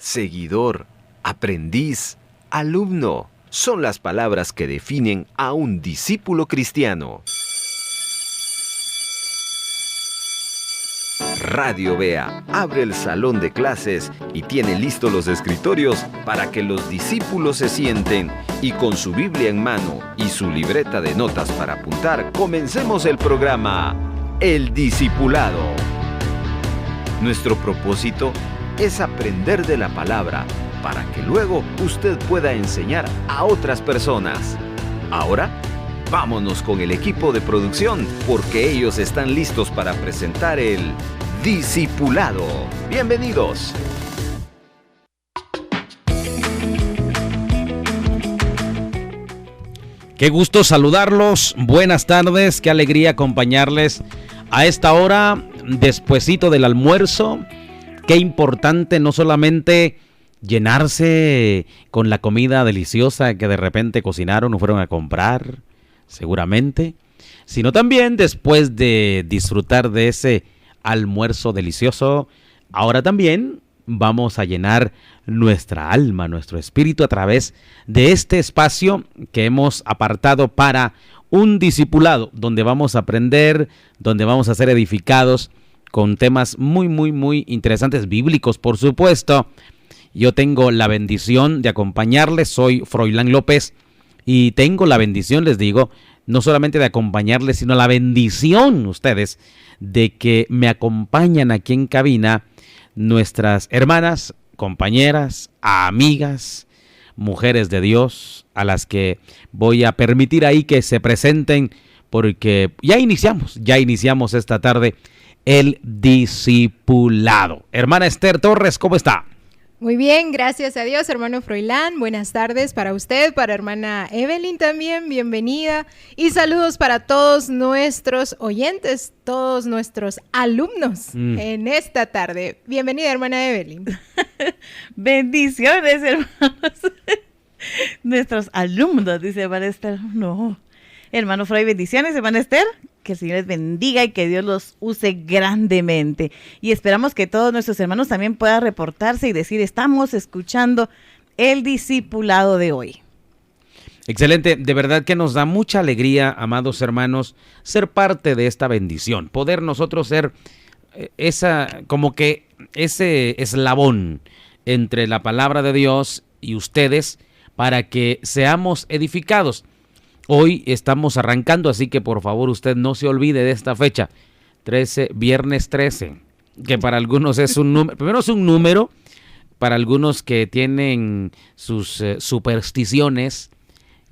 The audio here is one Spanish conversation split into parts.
seguidor, aprendiz, alumno. Son las palabras que definen a un discípulo cristiano. Radio Bea abre el salón de clases y tiene listos los escritorios para que los discípulos se sienten y con su Biblia en mano y su libreta de notas para apuntar, comencemos el programa El Discipulado. Nuestro propósito es aprender de la palabra para que luego usted pueda enseñar a otras personas. Ahora, vámonos con el equipo de producción porque ellos están listos para presentar el Discipulado. Bienvenidos. Qué gusto saludarlos. Buenas tardes. Qué alegría acompañarles a esta hora, despuesito del almuerzo. Qué importante no solamente llenarse con la comida deliciosa que de repente cocinaron o fueron a comprar, seguramente, sino también después de disfrutar de ese almuerzo delicioso, ahora también vamos a llenar nuestra alma, nuestro espíritu a través de este espacio que hemos apartado para un discipulado, donde vamos a aprender, donde vamos a ser edificados con temas muy interesantes, bíblicos, por supuesto. Yo tengo la bendición de acompañarles, soy Froilán López y tengo la bendición, les digo, no solamente de acompañarles, sino la bendición ustedes de que me acompañan aquí en cabina nuestras hermanas, compañeras, amigas, mujeres de Dios, a las que voy a permitir ahí que se presenten porque ya iniciamos esta tarde el discipulado. Hermana Esther Torres, ¿cómo está? Muy bien, gracias a Dios, hermano Froilán. Buenas tardes para usted, para hermana Evelyn también, bienvenida. Y saludos para todos nuestros oyentes, todos nuestros alumnos en esta tarde. Bienvenida, hermana Evelyn. Bendiciones, hermanos. Nuestros alumnos, dice hermana Esther. No. Hermano Froy, bendiciones, hermana Esther. Que el Señor les bendiga y que Dios los use grandemente. Y esperamos que todos nuestros hermanos también puedan reportarse y decir, estamos escuchando el discipulado de hoy. Excelente, de verdad que nos da mucha alegría, amados hermanos, ser parte de esta bendición, poder nosotros ser ese eslabón entre la palabra de Dios y ustedes para que seamos edificados. Hoy estamos arrancando, así que por favor usted no se olvide de esta fecha, viernes 13, que para algunos es un número, primero es un número, para algunos que tienen sus supersticiones,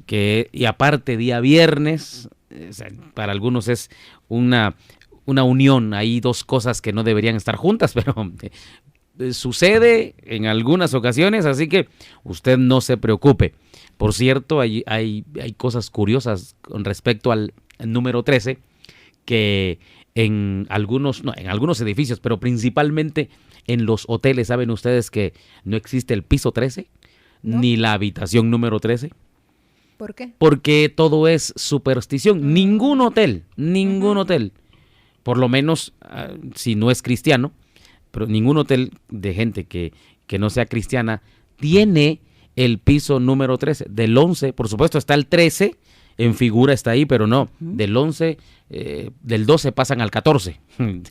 y aparte día viernes, para algunos es una unión, hay dos cosas que no deberían estar juntas, pero sucede en algunas ocasiones, así que usted no se preocupe. Por cierto, hay cosas curiosas con respecto al número 13, que en algunos edificios, pero principalmente en los hoteles, ¿saben ustedes que no existe el piso 13? ¿No? Ni la habitación número 13. ¿Por qué? Porque todo es superstición. Ningún hotel, por lo menos si no es cristiano, pero ningún hotel de gente que no sea cristiana tiene el piso número 13. Del 11, por supuesto, está el 13, en figura está ahí, pero no, del 11, del 12 pasan al 14,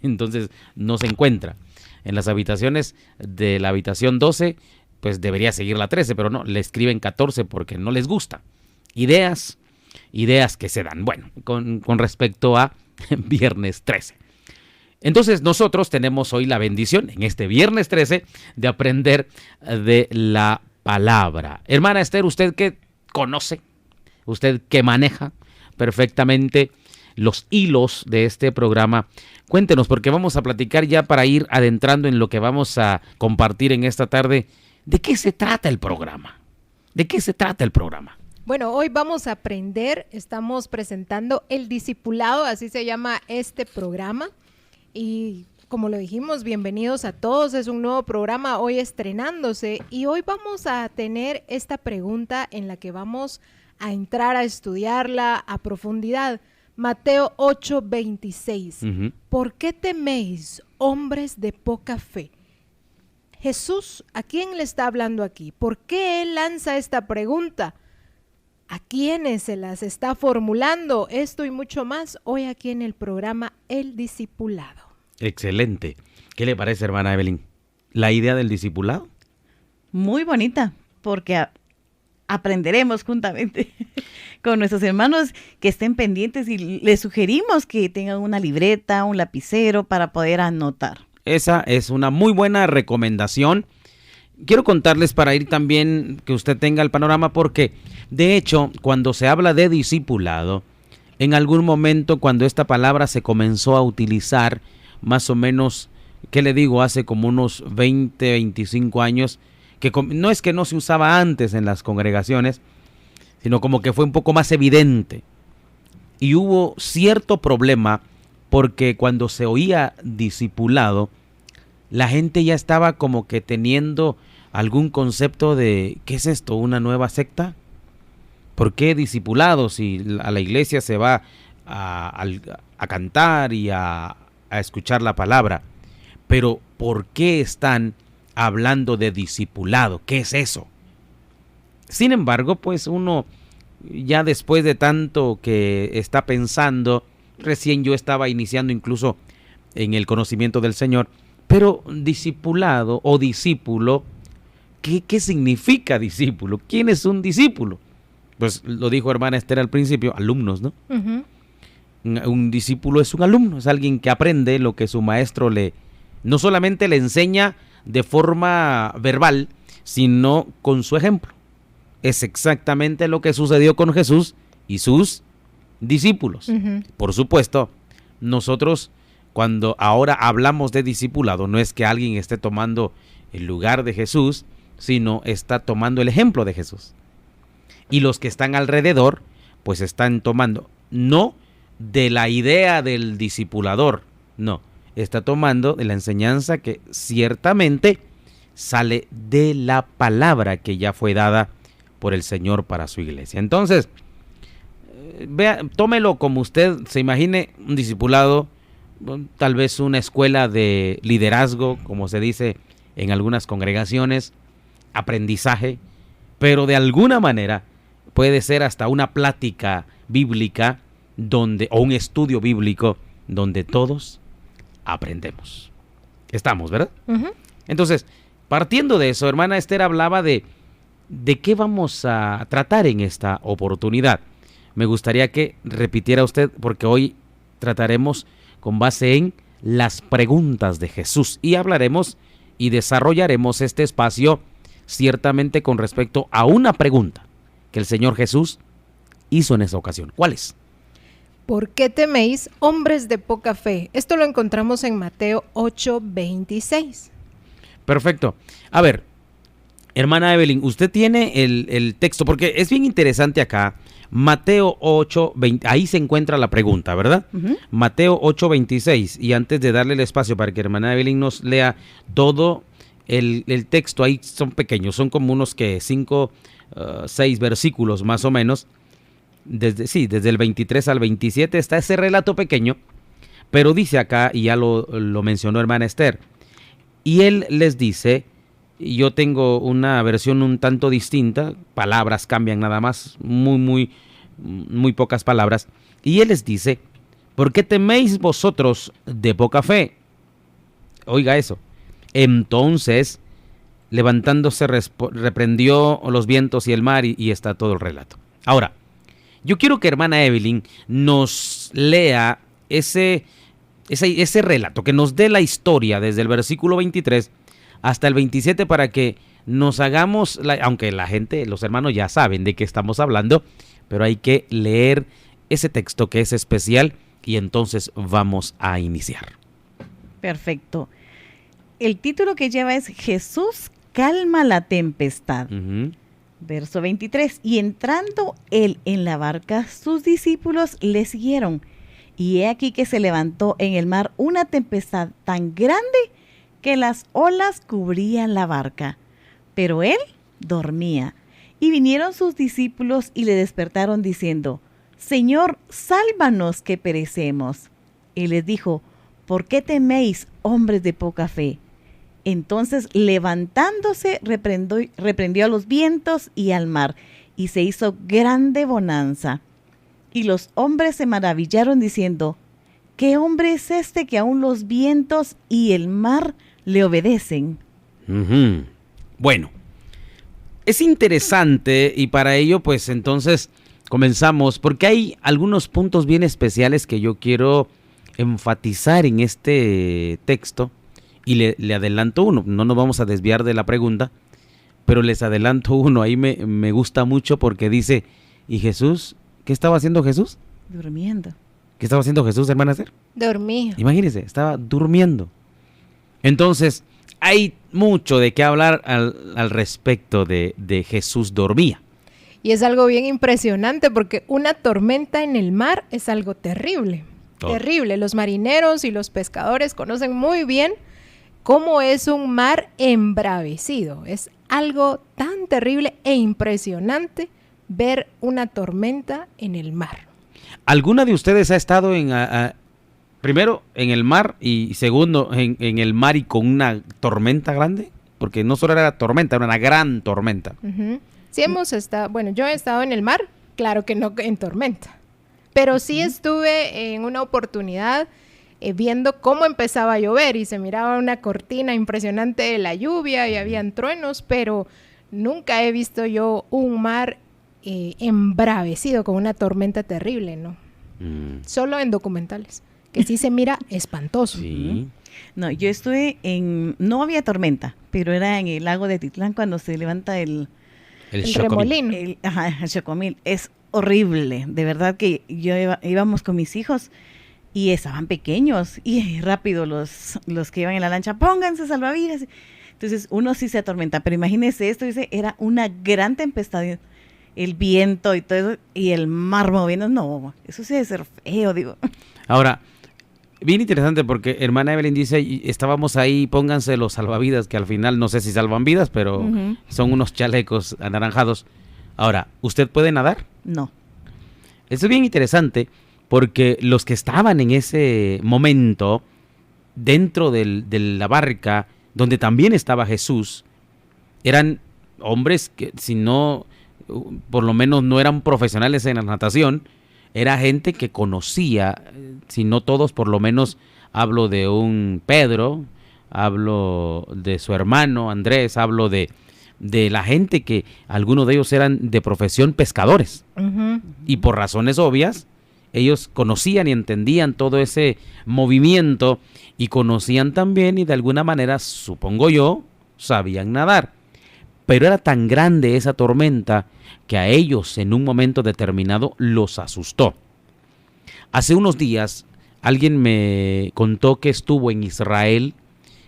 entonces no se encuentra. En las habitaciones de la habitación 12, pues debería seguir la 13, pero no, le escriben 14 porque no les gusta. Ideas que se dan. Bueno, con respecto a viernes 13. Entonces nosotros tenemos hoy la bendición, en este viernes 13, de aprender de la palabra. Hermana Esther, usted que conoce, usted que maneja perfectamente los hilos de este programa, cuéntenos, porque vamos a platicar ya para ir adentrando en lo que vamos a compartir en esta tarde. ¿De qué se trata el programa? ¿De qué se trata el programa? Bueno, hoy vamos a aprender, estamos presentando el discipulado, así se llama este programa. Y como lo dijimos, bienvenidos a todos, es un nuevo programa hoy estrenándose y hoy vamos a tener esta pregunta en la que vamos a entrar a estudiarla a profundidad. Mateo 8:26. ¿Por qué teméis, hombres de poca fe? Jesús, ¿a quién le está hablando aquí? ¿Por qué él lanza esta pregunta? ¿A quiénes se las está formulando? Esto y mucho más hoy aquí en el programa El Discipulado. Excelente. ¿Qué le parece, hermana Evelyn? ¿La idea del discipulado? Muy bonita, porque aprenderemos juntamente con nuestros hermanos que estén pendientes y les sugerimos que tengan una libreta, un lapicero para poder anotar. Esa es una muy buena recomendación. Quiero contarles para ir también que usted tenga el panorama porque, de hecho, cuando se habla de discipulado, en algún momento cuando esta palabra se comenzó a utilizar, más o menos, ¿qué le digo? Hace como unos 20, 25 años, que no es que no se usaba antes en las congregaciones, sino como que fue un poco más evidente. Y hubo cierto problema porque cuando se oía discipulado, la gente ya estaba como que teniendo algún concepto de ¿qué es esto? ¿Una nueva secta? ¿Por qué discipulado si a la iglesia se va a cantar y a escuchar la palabra? Pero ¿por qué están hablando de discipulado? ¿Qué es eso? Sin embargo, pues uno ya después de tanto que está pensando, recién yo estaba iniciando incluso en el conocimiento del Señor, pero discipulado o discípulo, ¿qué significa discípulo? ¿Quién es un discípulo? Pues lo dijo hermana Esther al principio, alumnos, ¿no? Uh-huh. Un discípulo es un alumno, es alguien que aprende lo que su maestro no solamente le enseña de forma verbal, sino con su ejemplo. Es exactamente lo que sucedió con Jesús y sus discípulos. Uh-huh. Por supuesto, nosotros cuando ahora hablamos de discipulado, no es que alguien esté tomando el lugar de Jesús, sino está tomando el ejemplo de Jesús. Y los que están alrededor, pues están tomando, no de la idea del discipulador, no, está tomando de la enseñanza que ciertamente sale de la palabra que ya fue dada por el Señor para su iglesia. Entonces, tómelo como usted se imagine, un discipulado, tal vez una escuela de liderazgo, como se dice en algunas congregaciones, aprendizaje, pero de alguna manera puede ser hasta una plática bíblica o un estudio bíblico donde todos aprendemos. Estamos, ¿verdad? Uh-huh. Entonces, partiendo de eso, hermana Esther hablaba de qué vamos a tratar en esta oportunidad. Me gustaría que repitiera usted, porque hoy trataremos con base en las preguntas de Jesús y hablaremos y desarrollaremos este espacio ciertamente con respecto a una pregunta que el Señor Jesús hizo en esa ocasión. ¿Cuál es? ¿Por qué teméis, hombres de poca fe? Esto lo encontramos en Mateo 8:26. Perfecto. A ver, hermana Evelyn, usted tiene el texto, porque es bien interesante acá. Mateo 8:20, ahí se encuentra la pregunta, ¿verdad? Uh-huh. Mateo 8:26. Y antes de darle el espacio para que hermana Evelyn nos lea todo el texto, ahí son pequeños, son como unos 5, 6 versículos más o menos. Desde el 23 al 27 está ese relato pequeño, pero dice acá, y ya lo mencionó hermana Esther, y él les dice, y yo tengo una versión un tanto distinta, palabras cambian nada más, muy pocas palabras, y él les dice, ¿por qué teméis vosotros de poca fe? Oiga eso. Entonces, levantándose, reprendió los vientos y el mar, y está todo el relato. Ahora, yo quiero que hermana Evelyn nos lea ese relato, que nos dé la historia desde el versículo 23 hasta el 27 para que nos hagamos, aunque la gente, los hermanos ya saben de qué estamos hablando, pero hay que leer ese texto que es especial y entonces vamos a iniciar. Perfecto. El título que lleva es Jesús calma la tempestad. Uh-huh. Verso 23, y entrando él en la barca, sus discípulos le siguieron. Y he aquí que se levantó en el mar una tempestad tan grande que las olas cubrían la barca. Pero él dormía. Y vinieron sus discípulos y le despertaron diciendo, Señor, sálvanos que perecemos. Y les dijo, ¿por qué teméis, hombres de poca fe? Entonces, levantándose, reprendió a los vientos y al mar, y se hizo grande bonanza. Y los hombres se maravillaron diciendo, ¿qué hombre es este que aún los vientos y el mar le obedecen? Ujú. Bueno, es interesante y para ello pues entonces comenzamos porque hay algunos puntos bien especiales que yo quiero enfatizar en este texto y le adelanto uno, no nos vamos a desviar de la pregunta, pero les adelanto uno, ahí me gusta mucho porque dice, ¿y Jesús? ¿Qué estaba haciendo Jesús? Durmiendo. ¿Qué estaba haciendo Jesús, hermana Esther? Dormía. Imagínense, estaba durmiendo. Entonces, hay mucho de qué hablar al respecto de Jesús dormía. Y es algo bien impresionante porque una tormenta en el mar es algo terrible. Terrible. Los marineros y los pescadores conocen muy bien cómo es un mar embravecido. Es algo tan terrible e impresionante ver una tormenta en el mar. ¿Alguna de ustedes ha estado primero en el mar y segundo en el mar y con una tormenta grande? Porque no solo era tormenta, era una gran tormenta. Uh-huh. Sí hemos estado, bueno, yo he estado en el mar, claro que no en tormenta, pero sí estuve en una oportunidad viendo cómo empezaba a llover y se miraba una cortina impresionante de la lluvia y habían truenos, pero nunca he visto yo un mar embravecido con una tormenta terrible, ¿no? Solo en documentales, que sí se mira espantoso. Sí. No, yo estuve no había tormenta, pero era en el lago de Titlán cuando se levanta el remolino. El chocomil. Es horrible, de verdad que íbamos con mis hijos y estaban pequeños y rápido los que iban en la lancha, pónganse salvavidas. Entonces uno sí se atormenta, pero imagínese esto, dice, era una gran tempestad, el viento y todo eso, y el mar moviendo, no, eso sí debe ser feo, digo. Ahora, bien interesante porque hermana Evelyn dice, estábamos ahí, pónganse los salvavidas, que al final no sé si salvan vidas, pero son unos chalecos anaranjados. Ahora, ¿usted puede nadar? No. Eso es bien interesante porque los que estaban en ese momento dentro de la barca, donde también estaba Jesús, eran hombres que si no, por lo menos no eran profesionales en la natación, era gente que conocía, si no todos, por lo menos hablo de un Pedro, hablo de su hermano Andrés, hablo de la gente que algunos de ellos eran de profesión pescadores. Uh-huh. Y por razones obvias, ellos conocían y entendían todo ese movimiento y conocían también y de alguna manera, supongo yo, sabían nadar. Pero era tan grande esa tormenta que a ellos en un momento determinado los asustó. Hace unos días alguien me contó que estuvo en Israel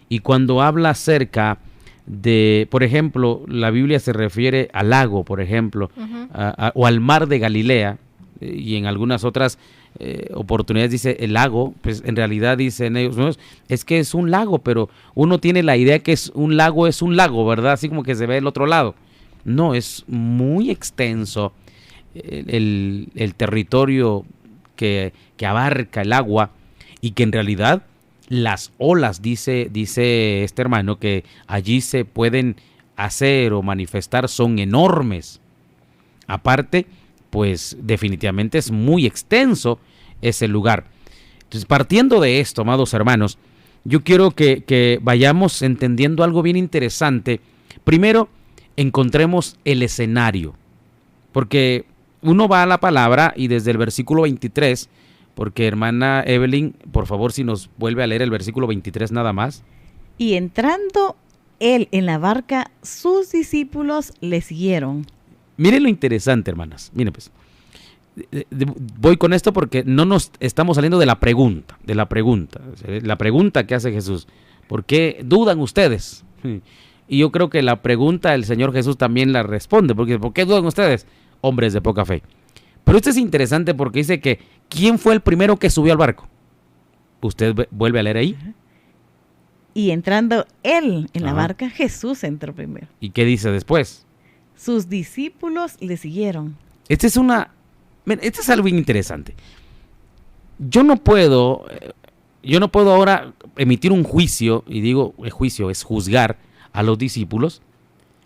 y cuando habla acerca de, por ejemplo, la Biblia se refiere al lago, por ejemplo, o al mar de Galilea, y en algunas otras oportunidades dice el lago, pues en realidad dicen ellos, no, es que es un lago, pero uno tiene la idea que es un lago, ¿verdad? Así como que se ve el otro lado. No, es muy extenso el territorio que abarca el agua y que en realidad las olas, dice este hermano, que allí se pueden hacer o manifestar son enormes. Aparte, pues definitivamente es muy extenso ese lugar. Entonces, partiendo de esto, amados hermanos, yo quiero que vayamos entendiendo algo bien interesante. Primero, encontremos el escenario, porque uno va a la palabra y desde el versículo 23, porque hermana Evelyn, por favor, si nos vuelve a leer el versículo 23 nada más. Y entrando él en la barca, sus discípulos le siguieron. Miren lo interesante, hermanas. Miren pues, voy con esto porque no nos estamos saliendo de la pregunta. La pregunta que hace Jesús. ¿Por qué dudan ustedes? Y yo creo que la pregunta el Señor Jesús también la responde. Porque ¿por qué dudan ustedes? Hombres de poca fe. Pero esto es interesante porque dice que ¿quién fue el primero que subió al barco? Usted vuelve a leer ahí. Y entrando él en la barca, Jesús entró primero. ¿Y qué dice después? Sus discípulos le siguieron. Este es algo bien interesante. Yo no puedo ahora emitir un juicio, y digo, el juicio es juzgar a los discípulos,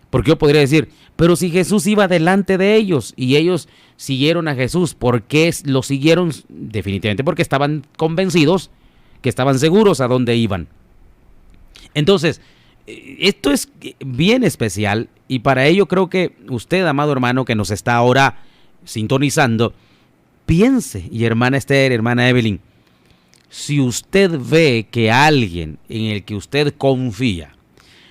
porque yo podría decir, pero si Jesús iba delante de ellos y ellos siguieron a Jesús, ¿por qué lo siguieron? Definitivamente porque estaban convencidos, que estaban seguros a dónde iban. Entonces, esto es bien especial y para ello creo que usted, amado hermano, que nos está ahora sintonizando, piense, y hermana Esther, hermana Evelyn, si usted ve que alguien en el que usted confía,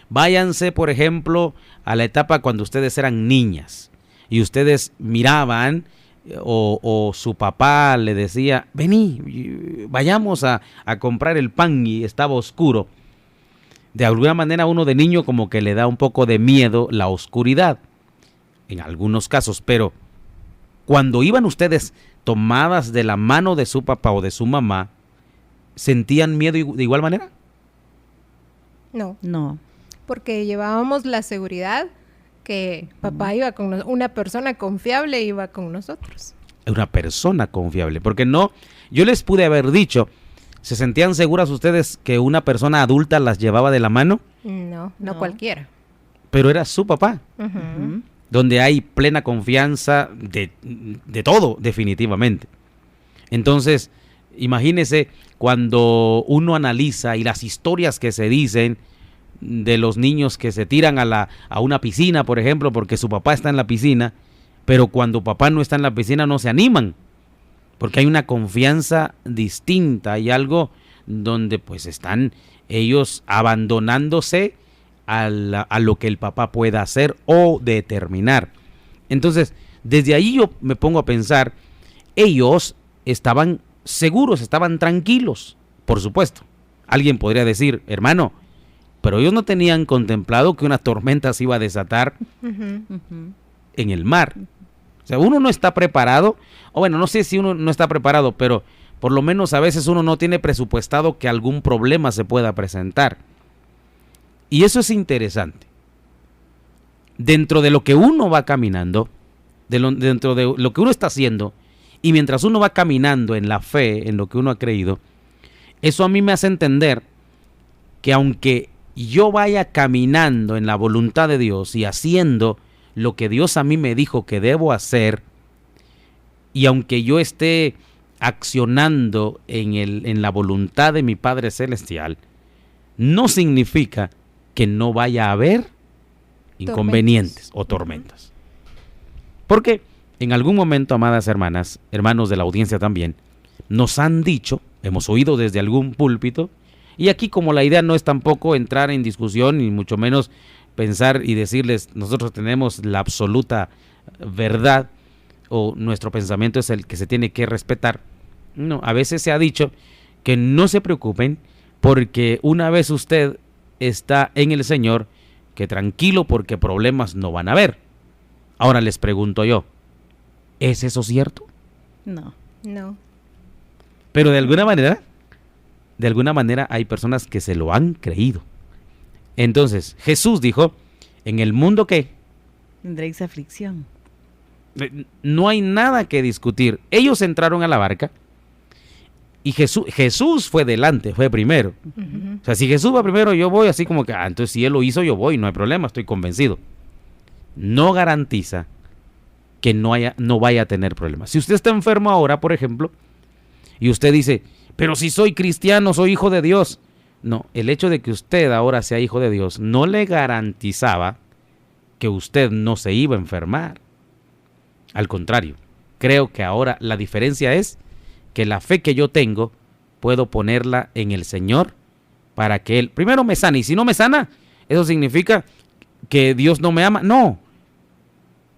váyanse, por ejemplo, a la etapa cuando ustedes eran niñas y ustedes miraban o su papá le decía, vení, vayamos a comprar el pan y estaba oscuro. De alguna manera uno de niño como que le da un poco de miedo la oscuridad, en algunos casos, pero cuando iban ustedes tomadas de la mano de su papá o de su mamá, ¿sentían miedo de igual manera? No, porque llevábamos la seguridad que papá iba con una persona confiable, iba con nosotros. Una persona confiable, porque no, yo les pude haber dicho, ¿se sentían seguras ustedes que una persona adulta las llevaba de la mano? No cualquiera. Pero era su papá, Uh-huh. donde hay plena confianza de todo, definitivamente. Entonces, imagínese cuando uno analiza y las historias que se dicen de los niños que se tiran a una piscina, por ejemplo, porque su papá está en la piscina, pero cuando papá no está en la piscina no se animan, porque hay una confianza distinta, hay algo donde pues están ellos abandonándose a lo que el papá pueda hacer o determinar. Entonces, desde ahí yo me pongo a pensar, ellos estaban seguros, estaban tranquilos, por supuesto. Alguien podría decir, hermano, pero ellos no tenían contemplado que una tormenta se iba a desatar en el mar. O sea, uno no está preparado, o bueno, no sé si uno no está preparado, pero por lo menos a veces uno no tiene presupuestado que algún problema se pueda presentar. Y eso es interesante. Dentro de lo que uno va caminando, dentro de lo que uno está haciendo, y mientras uno va caminando en la fe, en lo que uno ha creído, eso a mí me hace entender que aunque yo vaya caminando en la voluntad de Dios y haciendo lo que Dios a mí me dijo que debo hacer, y aunque yo esté accionando en la voluntad de mi Padre Celestial, no significa que no vaya a haber inconvenientes o tormentas. Porque en algún momento, amadas hermanas, hermanos de la audiencia también, nos han dicho, hemos oído desde algún púlpito, y aquí como la idea no es tampoco entrar en discusión, ni mucho menos pensar y decirles, nosotros tenemos la absoluta verdad, o nuestro pensamiento es el que se tiene que respetar. No, a veces se ha dicho que no se preocupen, porque una vez usted está en el Señor, que tranquilo porque problemas no van a haber. Ahora les pregunto yo, ¿es eso cierto? No. Pero de alguna manera hay personas que se lo han creído. Entonces, Jesús dijo, en el mundo ¿qué? Tendréis aflicción. No hay nada que discutir. Ellos entraron a la barca y Jesús fue delante, fue primero. Uh-huh. O sea, si Jesús va primero, yo voy así como que, entonces si Él lo hizo, yo voy, no hay problema, estoy convencido. No garantiza que no vaya a tener problemas. Si usted está enfermo ahora, por ejemplo, y usted dice, pero si soy cristiano, soy hijo de Dios. No, el hecho de que usted ahora sea hijo de Dios no le garantizaba que usted no se iba a enfermar. Al contrario, creo que ahora la diferencia es que la fe que yo tengo, puedo ponerla en el Señor para que Él primero me sane. Y si no me sana, ¿eso significa que Dios no me ama? No.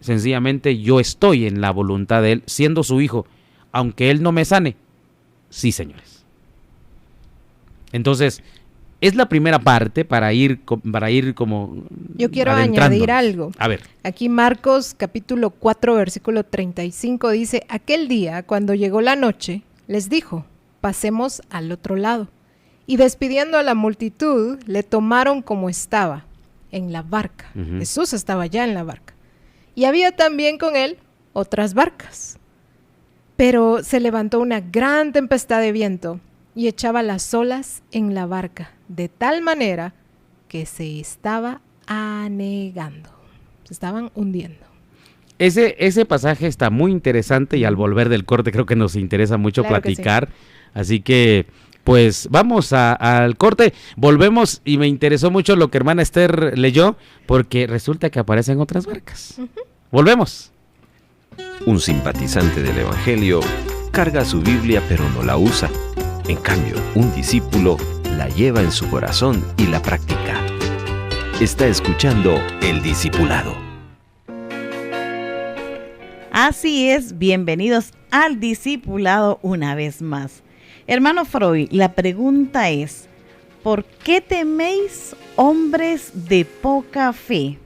Sencillamente yo estoy en la voluntad de Él, siendo su hijo, aunque Él no me sane. Sí, señores. Entonces, es la primera parte para ir como yo quiero añadir algo. A ver. Aquí Marcos capítulo 4 versículo 35 dice, aquel día cuando llegó la noche, les dijo, pasemos al otro lado. Y despidiendo a la multitud, le tomaron como estaba, en la barca. Uh-huh. Jesús estaba ya en la barca. Y había también con él otras barcas. Pero se levantó una gran tempestad de viento y echaba las olas en la barca, de tal manera que se estaba anegando. Se estaban hundiendo. Ese pasaje está muy interesante y al volver del corte creo que nos interesa mucho Claro que platicar. Así que, pues, vamos al corte. Volvemos y me interesó mucho lo que hermana Esther leyó, porque resulta que aparecen otras barcas. Volvemos. Un simpatizante del Evangelio carga su Biblia pero no la usa. En cambio, un discípulo la lleva en su corazón y la practica. Está escuchando El Discipulado. Así es, bienvenidos al Discipulado una vez más. Hermano Freud, la pregunta es, ¿por qué teméis, hombres de poca fe?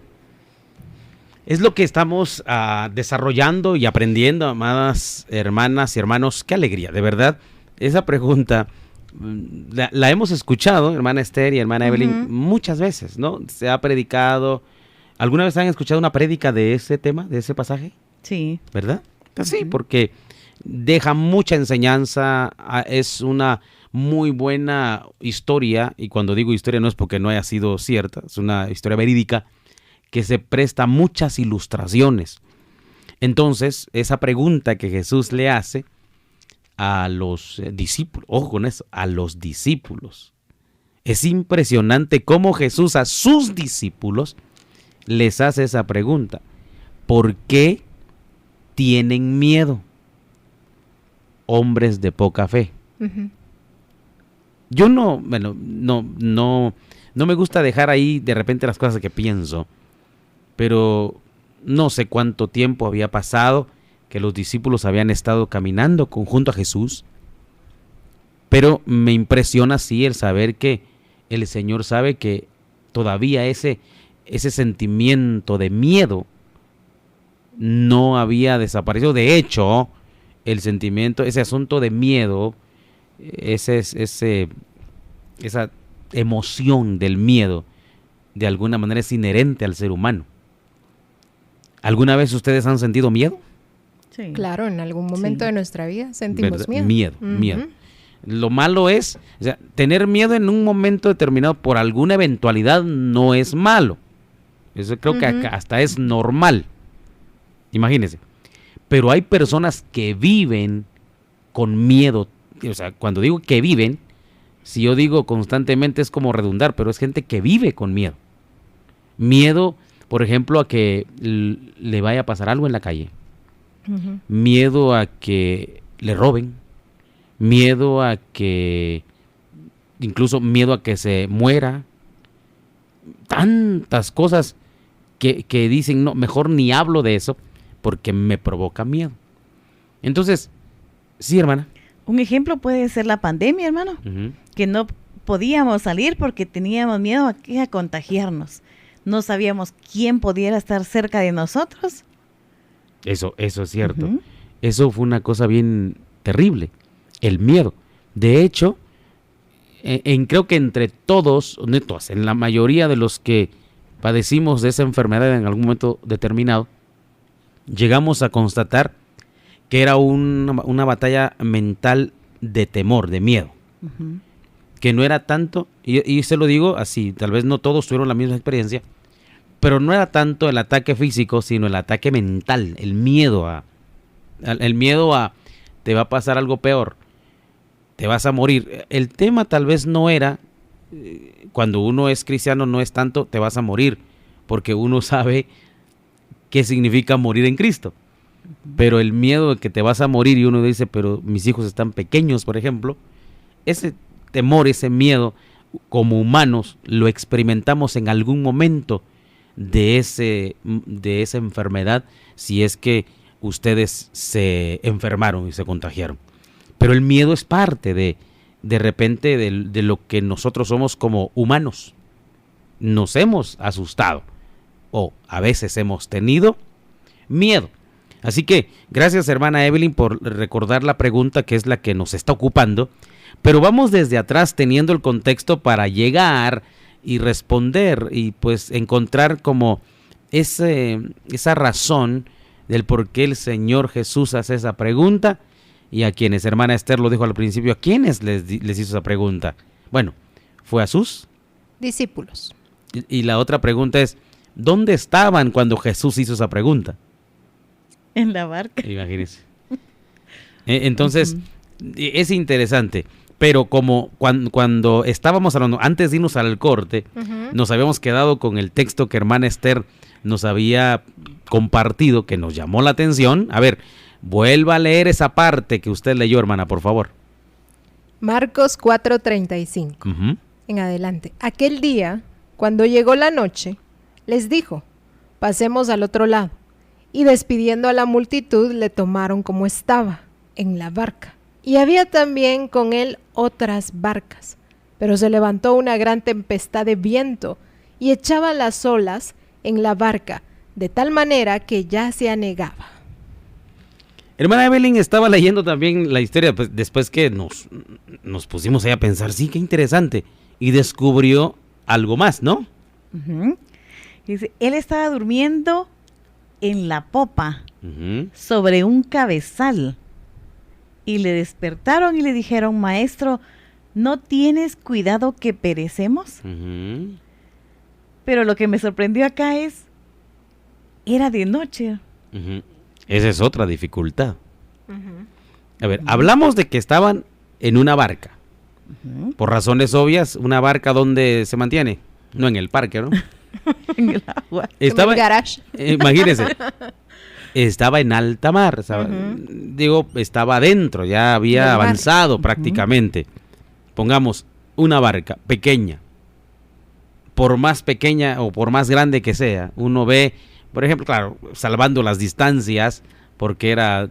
Es lo que estamos desarrollando y aprendiendo, amadas hermanas y hermanos. Qué alegría, de verdad. Esa pregunta la hemos escuchado, hermana Esther y hermana Evelyn, muchas veces, ¿no? Se ha predicado. ¿Alguna vez han escuchado una prédica de ese tema, de ese pasaje? Sí. ¿Verdad? Sí, porque deja mucha enseñanza, es una muy buena historia, y cuando digo historia no es porque no haya sido cierta, es una historia verídica que se presta a muchas ilustraciones. Entonces, esa pregunta que Jesús le hace a los discípulos, ojo con eso, a los discípulos. Es impresionante cómo Jesús a sus discípulos les hace esa pregunta. ¿Por qué tienen miedo, hombres de poca fe? Yo no me gusta dejar ahí de repente las cosas que pienso, pero no sé cuánto tiempo había pasado que los discípulos habían estado caminando junto a Jesús, pero me impresiona sí el saber que el Señor sabe que todavía ese sentimiento de miedo no había desaparecido. De hecho, el sentimiento, ese asunto de miedo, esa emoción del miedo, de alguna manera es inherente al ser humano. ¿Alguna vez ustedes han sentido miedo? Sí. Claro, en algún momento de nuestra vida sentimos ¿verdad? miedo. Miedo. Lo malo es, o sea, tener miedo en un momento determinado por alguna eventualidad no es malo. Eso creo que hasta es normal. Imagínense. Pero hay personas que viven con miedo. O sea, cuando digo que viven, si yo digo constantemente es como redundar, pero es gente que vive con miedo. Miedo, por ejemplo, a que le vaya a pasar algo en la calle. Miedo a que le roben. Miedo a que, incluso miedo a que se muera. Tantas cosas que dicen, no, mejor ni hablo de eso porque me provoca miedo. Entonces, sí, hermana. Un ejemplo puede ser la pandemia, hermano, que no podíamos salir porque teníamos miedo a contagiarnos. No sabíamos quién pudiera estar cerca de nosotros. Eso es cierto. Eso fue una cosa bien terrible, el miedo. De hecho, creo que entre todos, en la mayoría de los que padecimos de esa enfermedad en algún momento determinado, llegamos a constatar que era una batalla mental de temor, de miedo. Que no era tanto, y se lo digo así, tal vez no todos tuvieron la misma experiencia, pero no era tanto el ataque físico, sino el ataque mental, el miedo a te va a pasar algo peor, te vas a morir. El tema tal vez no era, cuando uno es cristiano no es tanto te vas a morir, porque uno sabe qué significa morir en Cristo. Pero el miedo de que te vas a morir y uno dice, pero mis hijos están pequeños, por ejemplo, ese temor, ese miedo, como humanos, lo experimentamos en algún momento de esa enfermedad, si es que ustedes se enfermaron y se contagiaron. Pero el miedo es parte de repente de lo que nosotros somos como humanos. Nos hemos asustado o a veces hemos tenido miedo. Así que gracias, hermana Evelyn, por recordar la pregunta que es la que nos está ocupando, pero vamos desde atrás teniendo el contexto para llegar y responder y pues encontrar como esa razón del por qué el Señor Jesús hace esa pregunta y a quienes, hermana Esther lo dijo al principio, ¿a quiénes les hizo esa pregunta? Bueno, fue a sus discípulos. Y la otra pregunta es, ¿dónde estaban cuando Jesús hizo esa pregunta? En la barca. Imagínense. Entonces, es interesante, pero como cuando estábamos hablando, antes de irnos al corte, nos habíamos quedado con el texto que hermana Esther nos había compartido, que nos llamó la atención. A ver, vuelva a leer esa parte que usted leyó, hermana, por favor. Marcos 4:35. En adelante. Aquel día, cuando llegó la noche, les dijo, pasemos al otro lado. Y despidiendo a la multitud, le tomaron como estaba, en la barca. Y había también con él otras barcas. Pero se levantó una gran tempestad de viento y echaba las olas en la barca, de tal manera que ya se anegaba. Hermana Evelyn estaba leyendo también la historia, pues, después que nos pusimos ahí a pensar, sí, qué interesante, y descubrió algo más, ¿no? Dice, él estaba durmiendo en la popa, sobre un cabezal, y le despertaron y le dijeron, maestro, ¿no tienes cuidado que perecemos? Pero lo que me sorprendió acá era de noche. Esa es otra dificultad. A ver, hablamos de que estaban en una barca. Por razones obvias, una barca ¿dónde se mantiene? No en el parque, ¿no? En el agua. Estaba en el garage. Imagínense. Estaba en alta mar. Digo, estaba adentro, ya había avanzado prácticamente. Pongamos una barca pequeña. Por más pequeña o por más grande que sea, uno ve, por ejemplo, claro, salvando las distancias, porque era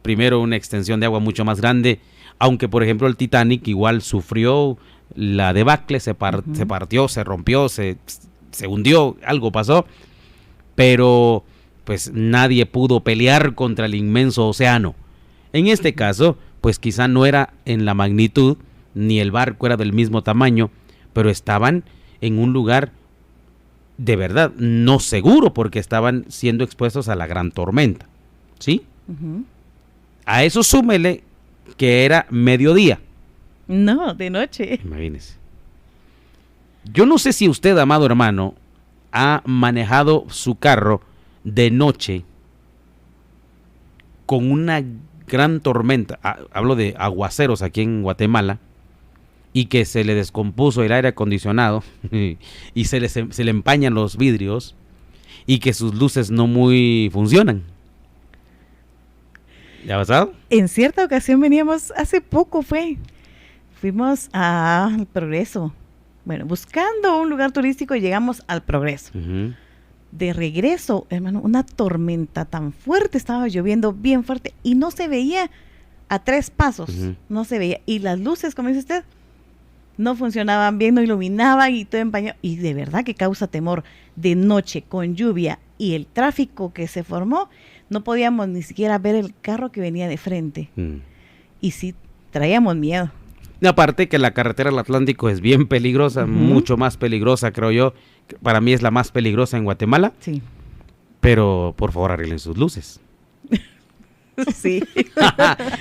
primero una extensión de agua mucho más grande, aunque por ejemplo el Titanic igual sufrió la debacle, se partió, se rompió, se hundió, algo pasó, pero pues nadie pudo pelear contra el inmenso océano. En este caso, pues quizá no era en la magnitud, ni el barco era del mismo tamaño, pero estaban en un lugar de verdad no seguro, porque estaban siendo expuestos a la gran tormenta, ¿sí? A eso súmele que era mediodía. No, de noche. Imagínese. Yo no sé si usted, amado hermano, ha manejado su carro de noche con una gran tormenta. Hablo de aguaceros aquí en Guatemala, y que se le descompuso el aire acondicionado y se le empañan los vidrios y que sus luces no muy funcionan. ¿Ya ha pasado? En cierta ocasión veníamos, hace poco fuimos al Progreso. Bueno, buscando un lugar turístico llegamos al Progreso. De regreso, hermano, una tormenta tan fuerte, estaba lloviendo bien fuerte y no se veía a 3 pasos, no se veía. Y las luces, como dice usted, no funcionaban bien, no iluminaban y todo empañado. Y de verdad que causa temor. De noche, con lluvia y el tráfico que se formó, no podíamos ni siquiera ver el carro que venía de frente. Y sí, traíamos miedo. Y aparte que la carretera del Atlántico es bien peligrosa, mucho más peligrosa, creo yo. Para mí es la más peligrosa en Guatemala. Sí. Pero, por favor, arreglen sus luces. Sí.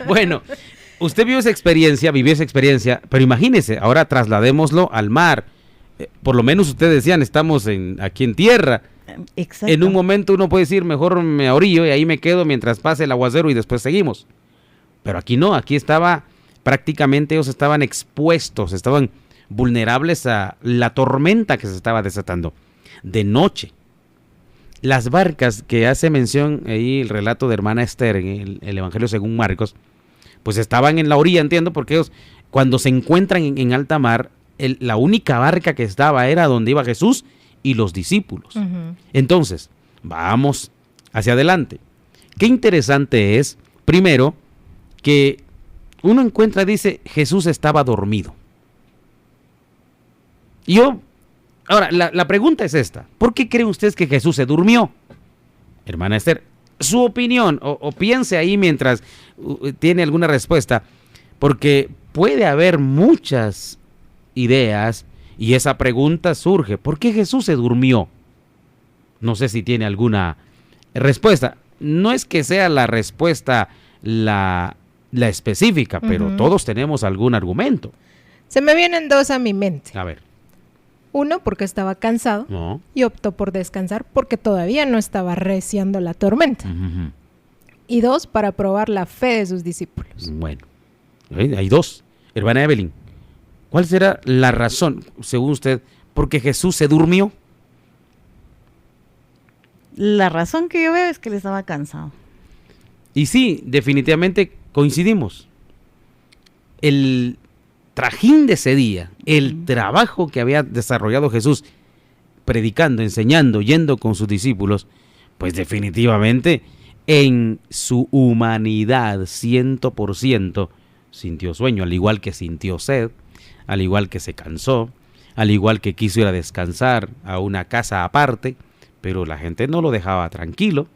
Bueno, usted vivió esa experiencia, pero imagínese, ahora trasladémoslo al mar. Por lo menos ustedes decían, estamos aquí en tierra. Exacto. En un momento uno puede decir, mejor me orillo y ahí me quedo mientras pase el aguacero y después seguimos. Pero aquí no, aquí prácticamente ellos estaban expuestos, estaban vulnerables a la tormenta que se estaba desatando de noche. Las barcas que hace mención ahí el relato de hermana Esther en el Evangelio según Marcos, pues estaban en la orilla, entiendo, porque ellos cuando se encuentran en alta mar, la única barca que estaba era donde iba Jesús y los discípulos. Entonces, vamos hacia adelante. Qué interesante es, primero, que uno encuentra, dice, Jesús estaba dormido. Ahora, la pregunta es esta. ¿Por qué creen ustedes que Jesús se durmió? Hermana Esther, su opinión, o piense ahí mientras tiene alguna respuesta, porque puede haber muchas ideas y esa pregunta surge. ¿Por qué Jesús se durmió? No sé si tiene alguna respuesta. No es que sea la respuesta la la específica, pero todos tenemos algún argumento. Se me vienen dos a mi mente. A ver. Uno, porque estaba cansado No. y optó por descansar porque todavía no estaba arreciando la tormenta. Ujú. Y dos, para probar la fe de sus discípulos. Bueno, hay dos. Hermana Evelyn, ¿cuál será la razón, según usted, por qué Jesús se durmió? La razón que yo veo es que él estaba cansado. Y sí, definitivamente coincidimos. El trajín de ese día, el trabajo que había desarrollado Jesús, predicando, enseñando, yendo con sus discípulos, pues definitivamente en su humanidad 100% sintió sueño, al igual que sintió sed, al igual que se cansó, al igual que quiso ir a descansar a una casa aparte, pero la gente no lo dejaba tranquilo.